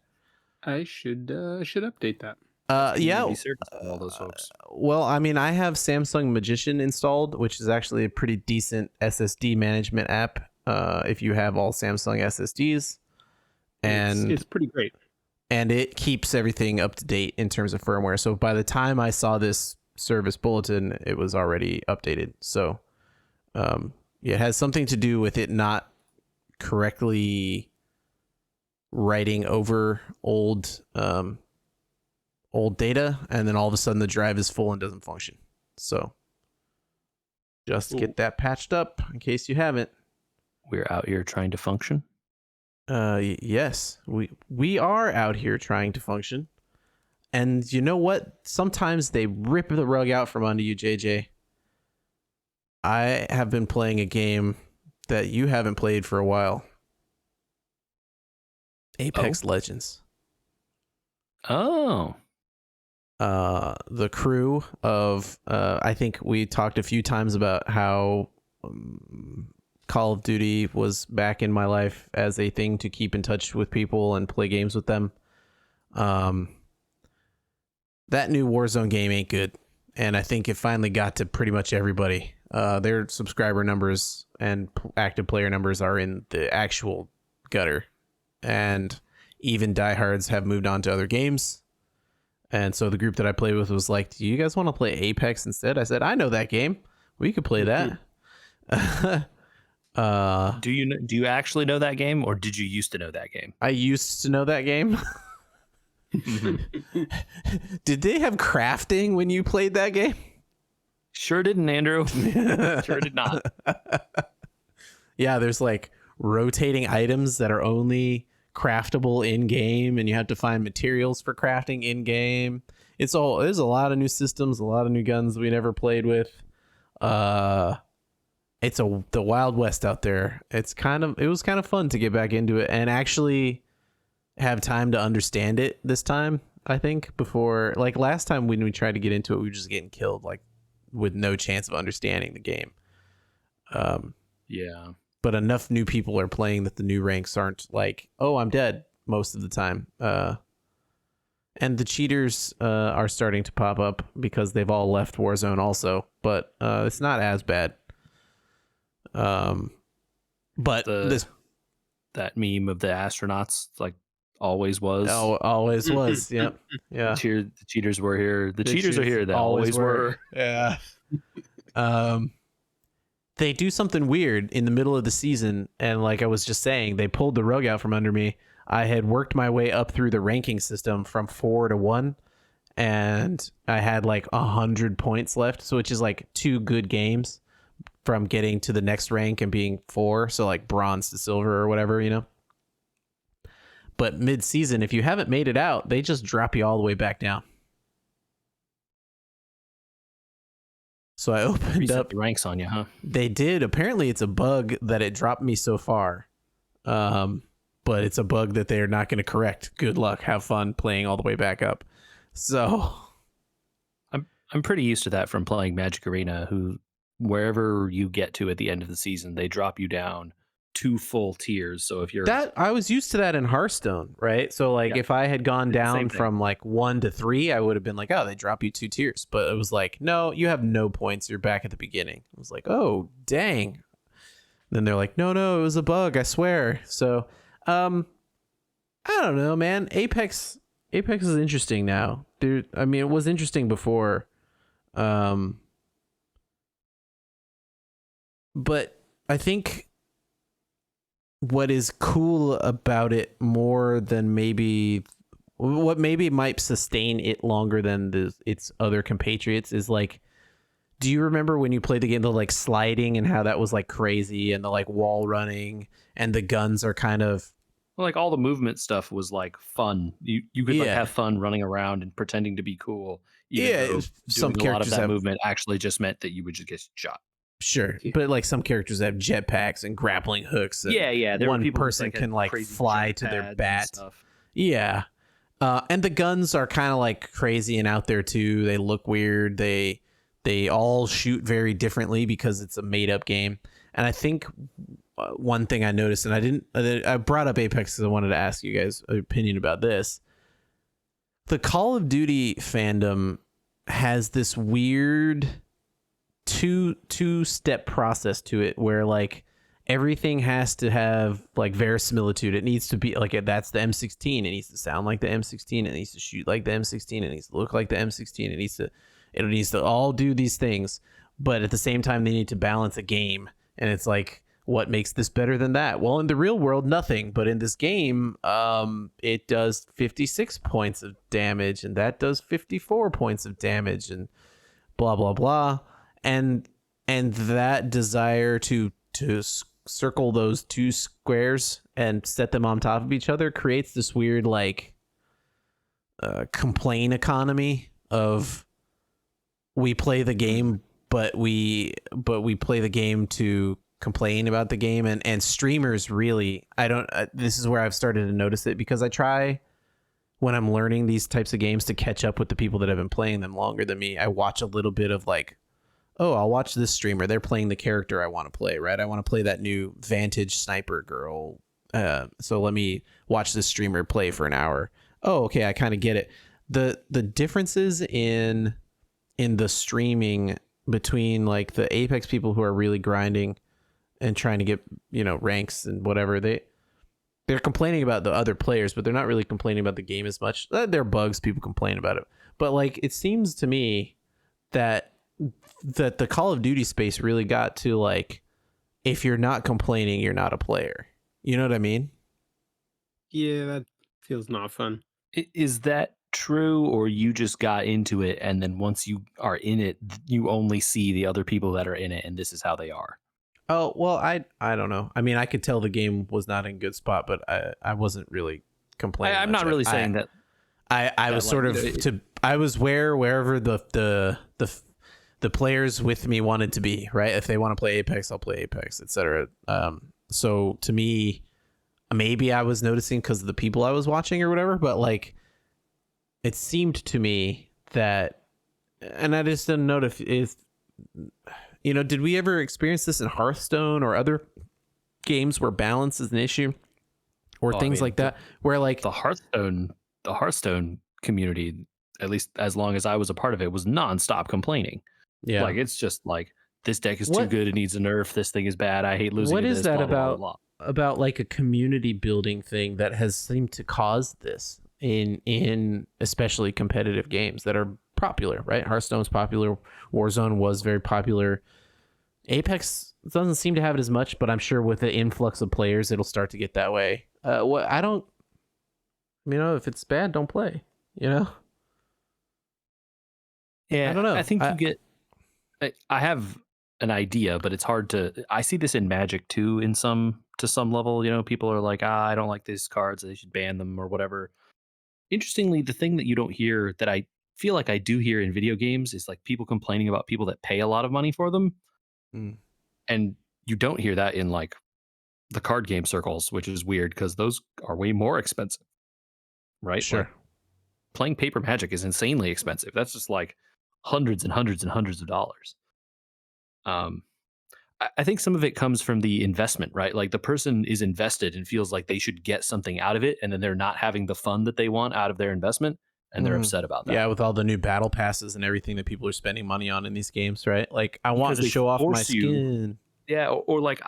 I should update that. Yeah. Community service for all those folks. Well, I mean, I have Samsung Magician installed, which is actually a pretty decent SSD management app. If you have all Samsung SSDs, and it's pretty great. And it keeps everything up to date in terms of firmware. So by the time I saw this service bulletin, it was already updated. So it has something to do with it not correctly writing over old data, and then all of a sudden the drive is full and doesn't function. So just get that patched up in case you haven't. We're out here trying to function. Yes, we are out here trying to function. And you know what? Sometimes they rip the rug out from under you, JJ. I have been playing a game that you haven't played for a while. Apex Legends. Oh. The crew of I think we talked a few times about how Call of Duty was back in my life as a thing to keep in touch with people and play games with them. That new Warzone game ain't good, and I think it finally got to pretty much everybody. Their subscriber numbers and active player numbers are in the actual gutter, and even diehards have moved on to other games. And so the group that I played with was like, do you guys want to play Apex instead? I said, I know that game. We could play that. Do you actually know that game, or did you used to know that game? I used to know that game. Did they have crafting when you played that game? Sure didn't, Andrew. Sure did not. Yeah, there's like rotating items that are only craftable in game, and you have to find materials for crafting in game. There's a lot of new systems, a lot of new guns we never played with. It's the Wild West out there. It was kind of fun to get back into it and actually have time to understand it this time. I think before, like last time when we tried to get into it, we were just getting killed, like with no chance of understanding the game. Yeah. But enough new people are playing that the new ranks aren't like, oh, I'm dead most of the time. And the cheaters are starting to pop up because they've all left Warzone also, but it's not as bad. But that meme of the astronauts, like always was. Oh, always was. Yep. Yeah. The cheaters were here. The cheaters are here. They always were. Yeah. They do something weird in the middle of the season, and like I was just saying, they pulled the rug out from under me. I had worked my way up through the ranking system from 4 to 1, and I had like 100 points left, so which is like 2 good games from getting to the next rank and being 4, so like bronze to silver or whatever, you know. But mid-season, if you haven't made it out, they just drop you all the way back down. So I opened Reset up the ranks on you, huh? They did. Apparently, it's a bug that it dropped me so far. But it's a bug that they're not going to correct. Good luck. Have fun playing all the way back up. So I'm pretty used to that from playing Magic Arena, who wherever you get to at the end of the season, they drop you down 2 full tiers. So if you're I was used to that in Hearthstone, right? So like if I had gone down from like 1 to 3, I would have been like, oh, they drop you 2 tiers. But it was like, no, you have no points. You're back at the beginning. I was like, oh, dang. Then they're like, no, it was a bug. I swear. So, I don't know, man. Apex is interesting now. I mean, it was interesting before. But I think what is cool about it more than what maybe might sustain it longer than its other compatriots is like, do you remember when you played the game, the like sliding and how that was like crazy, and the like wall running, and the guns are kind of like all the movement stuff was like fun. You could like have fun running around and pretending to be cool. Some a lot of characters that movement actually just meant that you would just get shot. Sure, but like some characters have jetpacks and grappling hooks. And yeah. One person can like fly to their bat. Yeah. And the guns are kind of like crazy and out there too. They look weird. They all shoot very differently because it's a made up game. And I think one thing I noticed, and I brought up Apex because I wanted to ask you guys' opinion about this. The Call of Duty fandom has this weird two-step process to it where like everything has to have like verisimilitude. It needs to be like that's the M16. It needs to sound like the M16. It needs to shoot like the M16. It needs to look like the M16. It needs to all do these things, but at the same time they need to balance a game. And it's like, what makes this better than that? Well, in the real world, nothing. But in this game, it does 56 points of damage, and that does 54 points of damage, and blah blah blah. And that desire to circle those two squares and set them on top of each other creates this weird like complaint economy of we play the game, but we play the game to complain about the game. And streamers really, this is where I've started to notice it, because I try when I'm learning these types of games to catch up with the people that have been playing them longer than me. I watch a little bit of like, oh, I'll watch this streamer. They're playing the character I want to play, right? I want to play that new Vantage sniper girl. So let me watch this streamer play for an hour. Oh, okay, I kind of get it. The differences in the streaming between like the Apex people who are really grinding and trying to get, ranks and whatever, they're complaining about the other players, but they're not really complaining about the game as much. There are bugs, people complain about it. But like, it seems to me that the Call of Duty space really got to like, if you're not complaining, you're not a player. You know what I mean? Yeah, that feels not fun. Is that true, or you just got into it and then once you are in it, you only see the other people that are in it and this is how they are? Oh, well, I don't know. I mean, I could tell the game was not in a good spot, but I wasn't really complaining. I'm not really saying that. I was sort of I was wherever the players with me wanted to be, right? If they want to play Apex, I'll play Apex, etc. So to me, maybe I was noticing because of the people I was watching or whatever, but like, it seemed to me that, and I just didn't know if did we ever experience this in Hearthstone or other games where balance is an issue, or things like that, where like the Hearthstone community, at least as long as I was a part of it, was nonstop complaining. Yeah, like it's just like, this deck is too good, it needs a nerf. This thing is bad. I hate losing. What is that blah, about? Blah, blah, blah. About like a community building thing that has seemed to cause this in especially competitive games that are popular, right? Hearthstone's popular. Warzone was very popular. Apex doesn't seem to have it as much, but I'm sure with the influx of players, it'll start to get that way. If it's bad, don't play. Yeah, I don't know. I think I have an idea, but it's hard to. I see this in Magic too, to some level. People are like, I don't like these cards, they should ban them or whatever. Interestingly, the thing that you don't hear that I feel like I do hear in video games is like people complaining about people that pay a lot of money for them. And you don't hear that in like the card game circles, which is weird because those are way more expensive, right? Sure. Like, playing paper Magic is insanely expensive. That's just like hundreds and hundreds and hundreds of dollars. I think some of it comes from the investment, right? Like the person is invested and feels like they should get something out of it, and then they're not having the fun that they want out of their investment, and they're upset about that. Yeah, with all the new battle passes and everything that people are spending money on in these games, right? Like, I want to show off my skin. Yeah, or like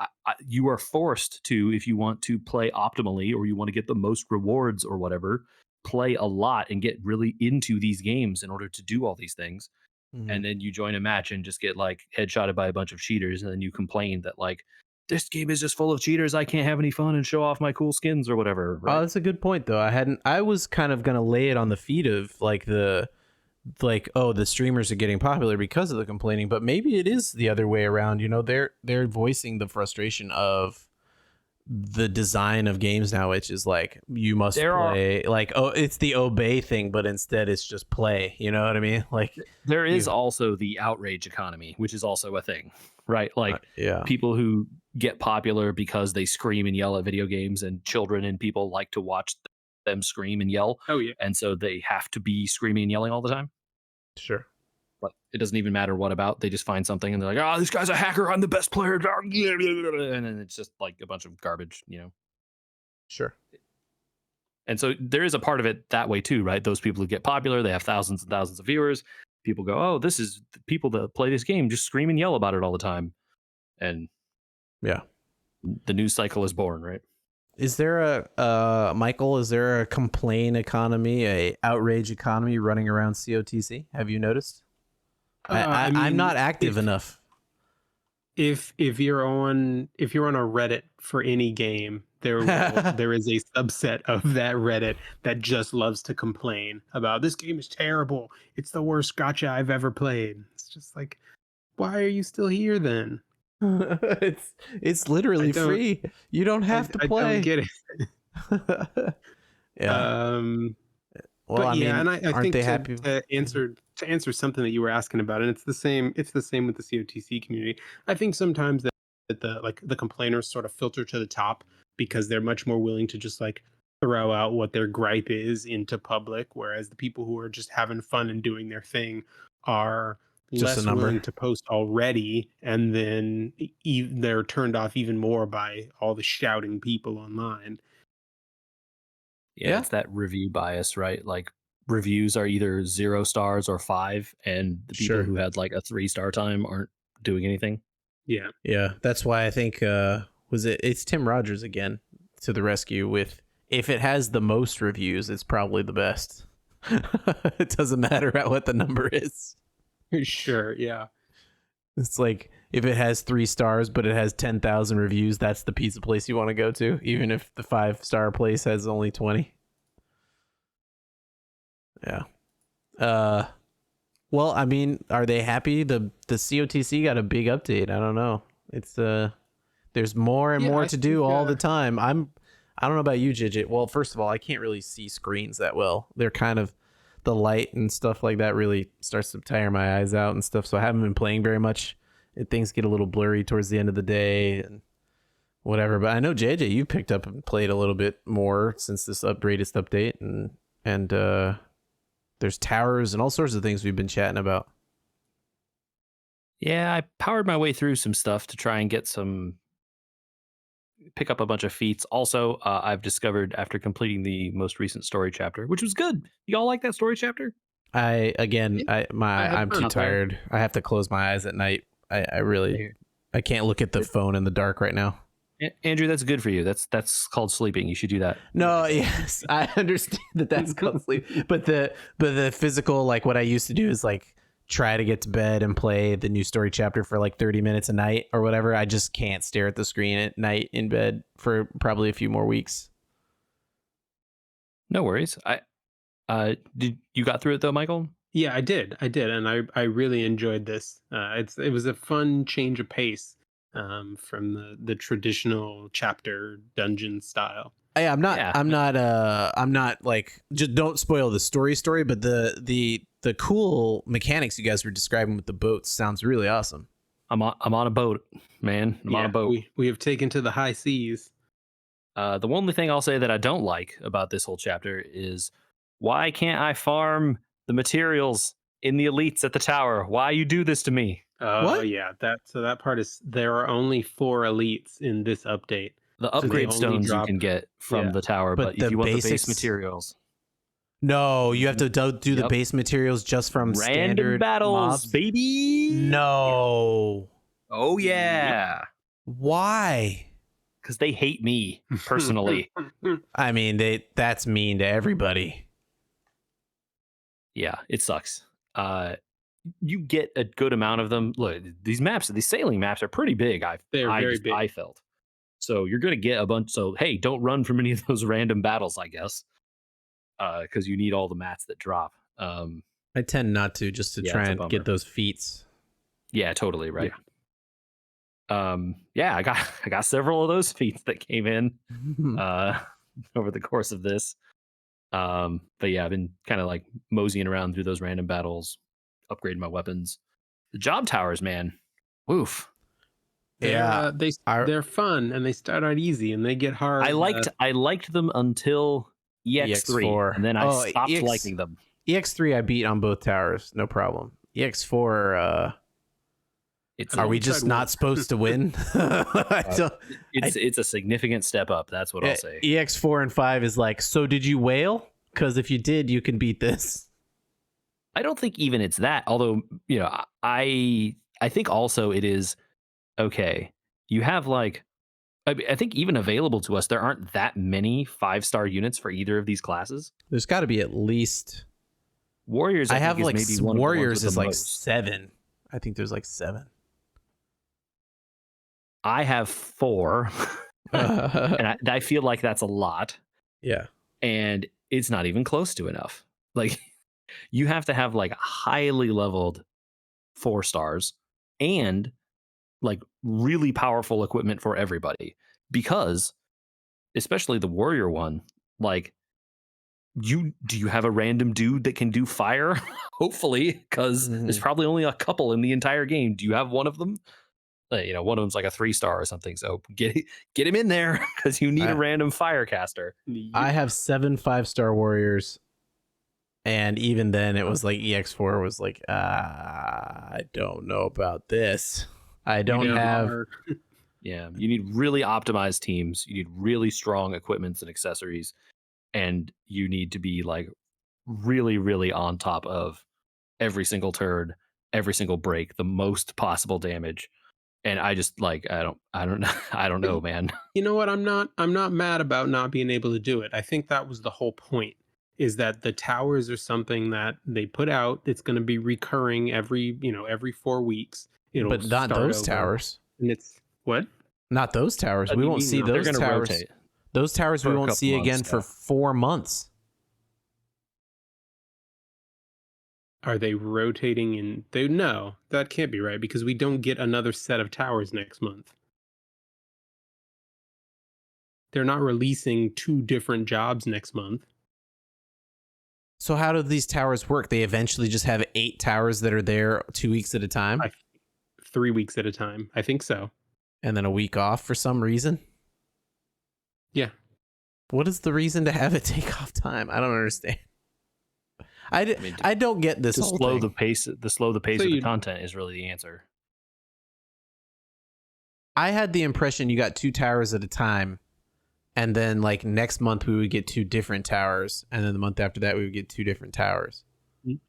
you are forced to, if you want to play optimally or you want to get the most rewards or whatever, play a lot and get really into these games in order to do all these things. And then you join a match and just get like headshotted by a bunch of cheaters, and then you complain that like, this game is just full of cheaters, I can't have any fun and show off my cool skins or whatever, right? Oh, that's a good point though. I was kind of gonna lay it on the feet of like the streamers are getting popular because of the complaining, but maybe it is the other way around. They're voicing the frustration of the design of games now, which is like, you must play it's the obey thing, but instead it's just play. You know what I mean? Like, there is also the outrage economy, which is also a thing, right? Like people who get popular because they scream and yell at video games, and children and people like to watch them scream and yell, Oh yeah. and so they have to be screaming and yelling all the time. Sure. But it doesn't even matter what about. They just find something and they're like, "Oh, this guy's a hacker. I'm the best player." And then it's just like a bunch of garbage, you know. Sure. And so there is a part of it that way too, right? Those people who get popular, they have thousands and thousands of viewers. People go, "Oh, this is the people that play this game just scream and yell about it all the time," and Yeah. the news cycle is born, right? Is there a Michael? Is there a complaint economy, a outrage economy running around COTC? Have you noticed? I I'm mean, not active if- enough. If you're on a Reddit for any game, there is a subset of that Reddit that just loves to complain about this game is terrible. It's the worst gotcha I've ever played. It's just like, why are you still here then? It's literally I don't- free. You don't have to I play. don't get it. Yeah. Well, But I yeah, mean, and I aren't think they to, happy? to answer something that you were asking about, and it's the same with the COTC community. I think sometimes that the complainers sort of filter to the top because they're much more willing to just like throw out what their gripe is into public, whereas the people who are just having fun and doing their thing are Just a less number. willing to post already, and then they're turned off even more by all the shouting people online. Yeah, it's that review bias, right? Like reviews are either 0 stars or 5, and the people Sure. who had like a 3-star time aren't doing anything. Yeah. Yeah, that's why I think it's Tim Rogers again to the rescue with if it has the most reviews, it's probably the best. It doesn't matter what the number is. Sure. Yeah. It's like if it has 3 stars but it has 10,000 reviews, that's the pizza place you want to go to, even if the 5-star place has only 20. Yeah. Well, I mean, are they happy? The COTC got a big update. I don't know. It's there's more and Yeah, more I to do think, all the time. I don't know about you, JJ. Well, first of all, I can't really see screens that well. They're kind of the light and stuff like that really starts to tire my eyes out and stuff. So I haven't been playing very much. And things get a little blurry towards the end of the day and whatever. But I know JJ, you picked up and played a little bit more since this latest update, and there's towers and all sorts of things we've been chatting about. Yeah, I powered my way through some stuff to try and pick up a bunch of feats. Also, I've discovered after completing the most recent story chapter, which was good. Y'all like that story chapter? I'm had too fun. tired. I have to close my eyes at night. I can't look at the phone in the dark right now. Andrew, that's good for you. That's called sleeping. You should do that. No, yes, I understand that that's called sleep, but the physical, like what I used to do is like try to get to bed and play the new story chapter for like 30 minutes a night or whatever. I just can't stare at the screen at night in bed for probably a few more weeks. No worries. Did you got through it though, Michael? Yeah, I did, and I really enjoyed this. It was a fun change of pace from the traditional chapter dungeon style. Hey, I'm not Yeah. I'm not like, just don't spoil the story, but the cool mechanics you guys were describing with the boats sounds really awesome. I'm on a boat, man. I'm on a boat. We have taken to the high seas. The only thing I'll say that I don't like about this whole chapter is why can't I farm the materials in the elites at the tower? Why you do this to me? Oh What? yeah, that part is there are only 4 elites in this update. The So they upgrade only stones drop- you can get from yeah. the tower, But but the if you want the base basics- materials, No, you have to do the Yep. base materials just from random standard battles, mobs? baby. No. Oh yeah, Why? because they hate me personally. I mean, that's mean to everybody. Yeah, it sucks. You get a good amount of them. Look, these sailing maps are pretty big. They're very big. I felt. So you're gonna get a bunch. So hey, don't run from any of those random battles, I guess, because you need all the mats that drop. I tend not to, just to Yeah, try it's a and bummer. get those feats. Yeah, totally right. Yeah, I got several of those feats that came in over the course of this. But yeah, I've been kind of like moseying around through those random battles, upgrading my weapons. The job towers, man. Woof. Yeah, they're fun and they start out easy and they get hard. I liked them until EX3, EX4. and then I Oh, stopped liking them. EX3 I beat on both towers, no problem. EX4, It's are we You just tried not one. supposed to win? it's a significant step up. That's what I'll say. EX4 and 5 is like, so did you whale? Because if you did, you can beat this. I don't think even it's that. Although, I think also it is okay. You have like, I think even available to us, there aren't that many 5-star units for either of these classes. There's got to be at least. Warriors, I think, have is like maybe one Warriors of is the like most. 7. I think there's like 7. I have 4, and I feel like that's a lot, Yeah. and it's not even close to enough. Like, you have to have like highly leveled 4 stars and like really powerful equipment for everybody, because especially the warrior one, like, do you have a random dude that can do fire? Hopefully, because there's probably only a couple in the entire game. Do you have one of them? One of them's like a 3-star or something. So get him in there, because you need a random firecaster. I have 7 5-star warriors, and even then it was like EX4 was like, I don't know about this. I don't have. Yeah, you need really optimized teams. You need really strong equipments and accessories, and you need to be like really, really on top of every single turn, every single break, the most possible damage. And I just like I don't know I don't know, man. You know what? I'm not mad about not being able to do it. I think that was the whole point, is that the towers are something that they put out. It's going to be recurring every 4 weeks. It'll But not start those over. towers. And it's what? Not those towers. What do We you won't mean see not? They're those going to towers. rotate. Those towers For we a won't couple see again months, for yeah. 4 months. Are they rotating in? No, that can't be right, because we don't get another set of towers next month. They're not releasing 2 different jobs next month. So how do these towers work? They eventually just have 8 towers that are there 2 weeks at a time, 3 weeks at a time. I think so. and then a week off for some reason. Yeah. What is the reason to have it take off time? I don't understand. mean, I don't get this To whole slow thing. the pace of the you- content is really the answer. I had the impression you got 2 towers at a time, and then like next month we would get 2 different towers, and then the month after that we would get 2 different towers.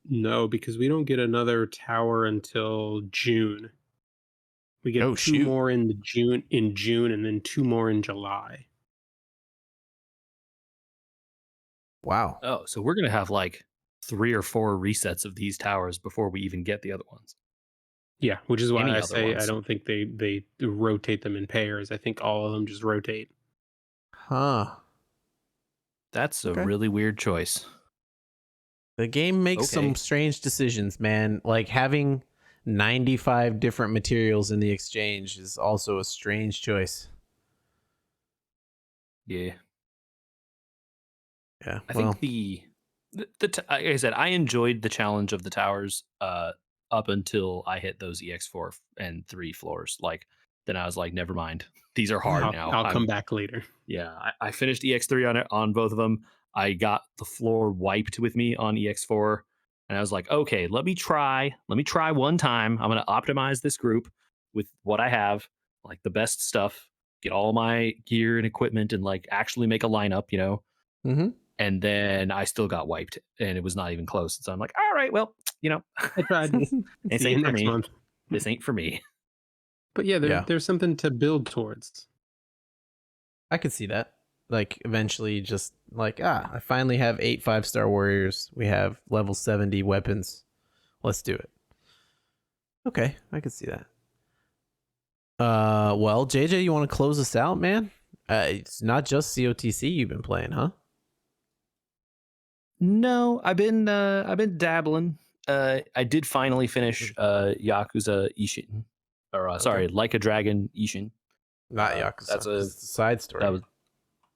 No, because we don't get another tower until June. We get Oh, 2 shoot. more in June, and then 2 more in July. Wow. Oh, so we're gonna have like 3 or 4 resets of these towers before we even get the other ones. Yeah, which is why Any I other say I ones. don't think they rotate them in pairs. I think all of them just rotate. Huh. That's a Okay. really weird choice. The game makes Okay. some strange decisions, man. Like having 95 different materials in the exchange is also a strange choice. Yeah. Yeah. I well, think like I said, I enjoyed the challenge of the towers up until I hit those EX4 and 3 floors. Like, then I was like, never mind. These are hard now. I'll come back later. Yeah, I finished EX3 on both of them. I got the floor wiped with me on EX4, and I was like, okay, let me try one time. I'm going to optimize this group with what I have, like the best stuff, get all my gear and equipment, and like actually make a lineup, mm-hmm. And then I still got wiped, and it was not even close. So I'm like, all right, well, I tried. this See you ain't for next me. month. This ain't for me. But yeah, Yeah. there's something to build towards. I could see that. Like eventually just like, I finally have 8 5-star warriors. We have level 70 weapons. Let's do it. Okay, I could see that. Well, JJ, you want to close us out, man? It's not just COTC you've been playing, huh? No, I've been dabbling. I did finally finish Yakuza Ishin, or sorry, Like a Dragon Ishin. Not Yakuza. That's a It's a side story. that was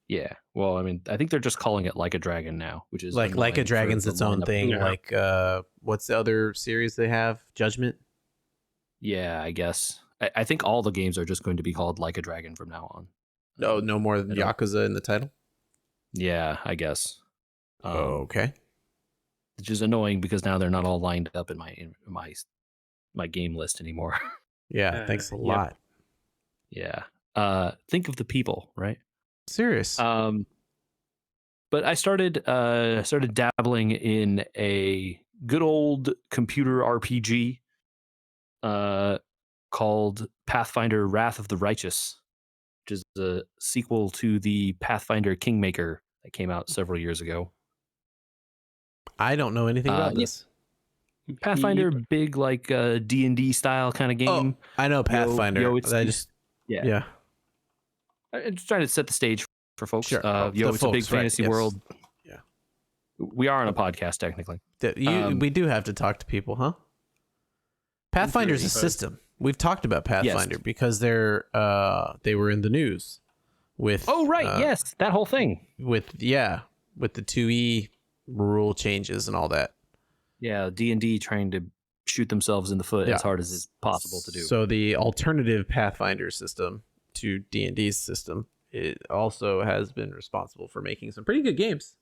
yeah. Well, I mean, I think they're just calling it Like a Dragon now, which is like a annoying for Dragon's the its own lineup. thing. Yeah. Like what's the other series they have? Judgment? Yeah, I guess. I think all the games are just going to be called Like a Dragon from now on. No more than I don't- Yakuza in the title. Yeah, I guess. Okay. Which is annoying because now they're not all lined up in my game list anymore. Yeah. Thanks a Yep. lot. Yeah. Think of the people, right? Serious. But I started dabbling in a good old computer RPG called Pathfinder: Wrath of the Righteous, which is a sequel to the Pathfinder Kingmaker that came out several years ago. I don't know anything about Yeah, this. Pathfinder, big like D&D style kind of game. Oh, I know Pathfinder. It's I just yeah. yeah. I'm just trying to set the stage for folks. Sure. Oh, the It's a big folks, right, fantasy yes. world. Yeah. We are on a podcast technically. We do have to talk to people, huh? Pathfinder's a system. We've talked about Pathfinder because they were in the news with yes, that whole thing. with the 2E rule changes and all that. Yeah, D&D trying to shoot themselves in the foot as hard as is possible to do. So the alternative Pathfinder system to D&D's system, it also has been responsible for making some pretty good games.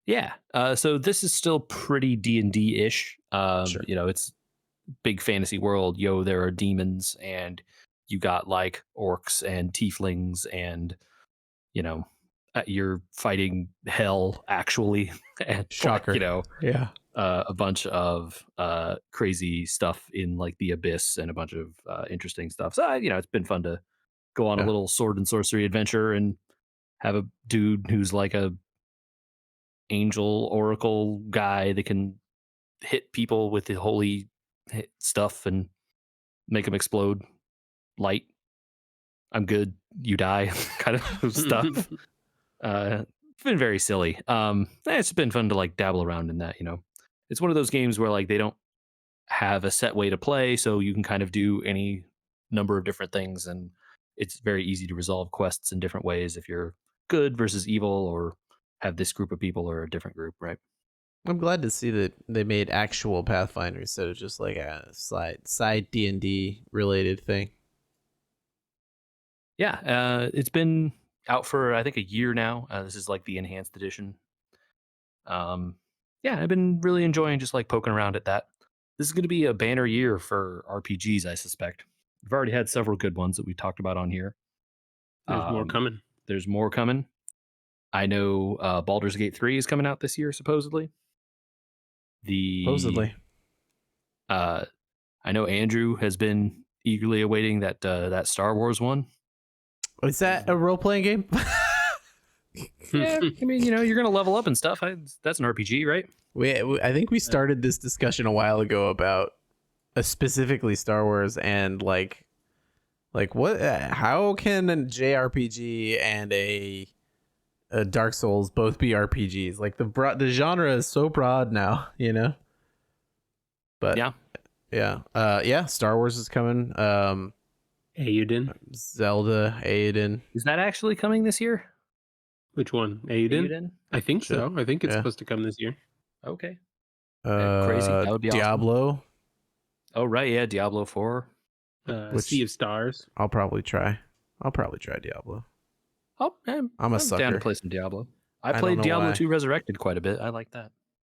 Yeah. So this is still pretty D&D-ish. Sure. It's big fantasy world. There are demons, and you got like orcs and tieflings, and you're fighting hell actually. And Shocker. Yeah. a bunch of crazy stuff in like the abyss and a bunch of interesting stuff. So it's been fun to go on a little sword and sorcery adventure and have a dude who's like a angel oracle guy that can hit people with the holy stuff and make them explode. Light, I'm good, you die, kind of stuff. It's been very silly. It's been fun to like dabble around in that. It's one of those games where like they don't have a set way to play, so you can kind of do any number of different things, and it's very easy to resolve quests in different ways if you're good versus evil, or have this group of people or a different group, right? I'm glad to see that they made actual Pathfinder instead of just like a side D&D related thing. Yeah, it's been out for I think a year now. This is like the enhanced edition. I've been really enjoying just like poking around at that. This is going to be a banner year for RPGs, I suspect. We've already had several good ones that we talked about on here. There's more coming. There's more coming. I know Baldur's Gate 3 is coming out this year, supposedly. Supposedly. I know Andrew has been eagerly awaiting that Star Wars one. Is that a role-playing game? Yeah, I mean, you're going to level up and stuff. That's an RPG, right? I think we started this discussion a while ago about specifically Star Wars and like what? How can a JRPG and a Dark Souls both be RPGs? Like the genre is so broad now, But yeah. Star Wars is coming. Aiden. Zelda, Aiden. Is that actually coming this year? Which one? Aiden? I think so. I think it's supposed to come this year. Okay. Crazy. That would be Diablo. Awesome. Oh right, yeah, Diablo 4. Sea of Stars. I'll probably try Diablo. Oh, I'm a sucker. down to play some Diablo. I played Diablo 2 Resurrected quite a bit. I like that.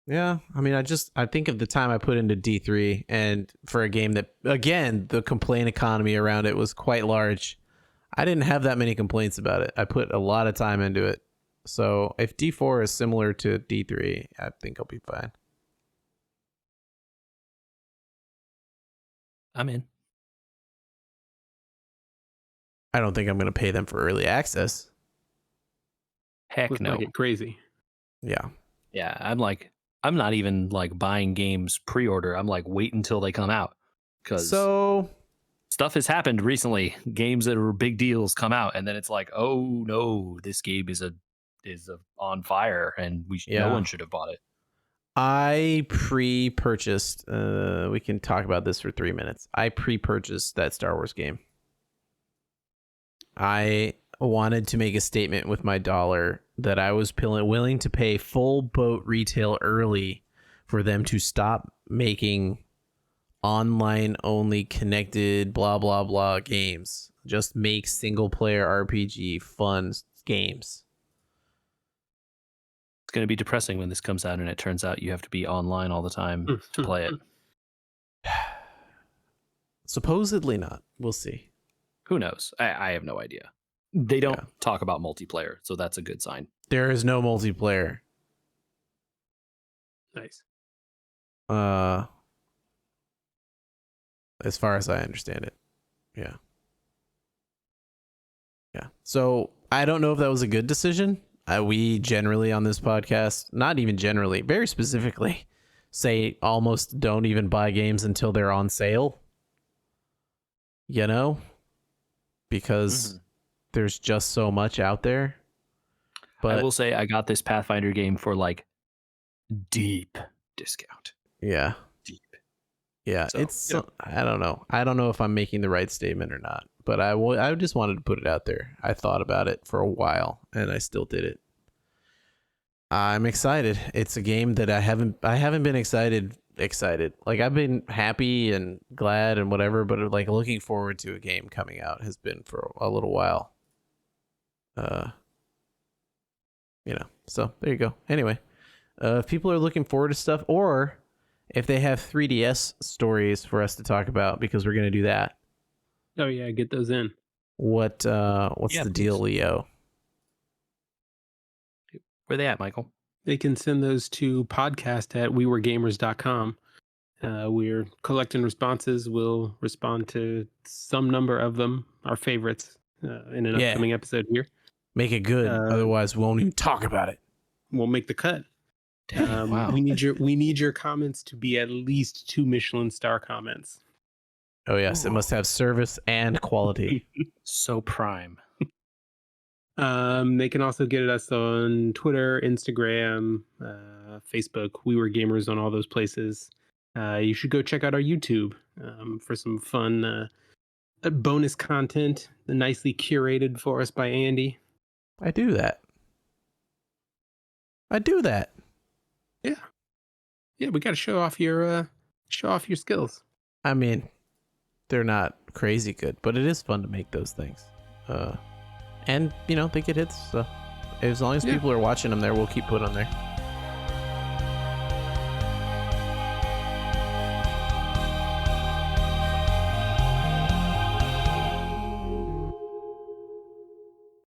Yeah, I mean, I think of the time I put into D3, and for a game that, again, the complaint economy around it was quite large. I didn't have that many complaints about it. I put a lot of time into it. So if D4 is similar to D3, I think I'll be fine. I'm in. I don't think I'm going to pay them for early access. Heck no. Like it crazy. Yeah. Yeah, I'm not even like buying games pre-order. I'm like wait until they come out, because stuff has happened recently. Games that were big deals come out, and then it's like, oh no, this game is on fire, and no one should have bought it. I pre-purchased. We can talk about this for 3 minutes. I pre-purchased that Star Wars game. I wanted to make a statement with my dollar that I was willing to pay full boat retail early for them to stop making online only connected blah blah blah games. Just make single player RPG fun games. It's going to be depressing when this comes out and it turns out you have to be online all the time to play it. Supposedly not. We'll see. Who knows? I have no idea. They don't talk about multiplayer, so that's a good sign. There is no multiplayer. Nice. As far as I understand it. Yeah. Yeah. So I don't know if that was a good decision. We generally on this podcast, not even generally, very specifically, say almost don't even buy games until they're on sale. You know? Because there's just so much out there. But I will say I got this Pathfinder game for like deep discount. Yeah. Deep. Yeah, So, I don't know. I don't know if I'm making the right statement or not, but I just wanted to put it out there. I thought about it for a while and I still did it. I'm excited. It's a game that I haven't been excited. Like I've been happy and glad and whatever, but like looking forward to a game coming out has been for a little while. So there you go. Anyway, if people are looking forward to stuff, or if they have 3DS stories for us to talk about, because we're gonna do that. Oh yeah, get those in. What's the deal, Leo? Where they at, Michael? They can send those to podcast@weweregamers.com. We're collecting responses. We'll respond to some number of them, our favorites, in an upcoming episode here. Make it good, otherwise we won't even talk about it. We'll make the cut. Wow. We need your comments to be at least 2 Michelin star comments. Oh yes, it must have service and quality. So prime. They can also get at us on Twitter, Instagram, Facebook. We Were Gamers on all those places. You should go check out our YouTube for some fun bonus content, nicely curated for us by Andy. I do that. Yeah, we got to show off your skills. I mean, they're not crazy good, but it is fun to make those things. And they get hits. So as long as people are watching them there, we'll keep putting them there.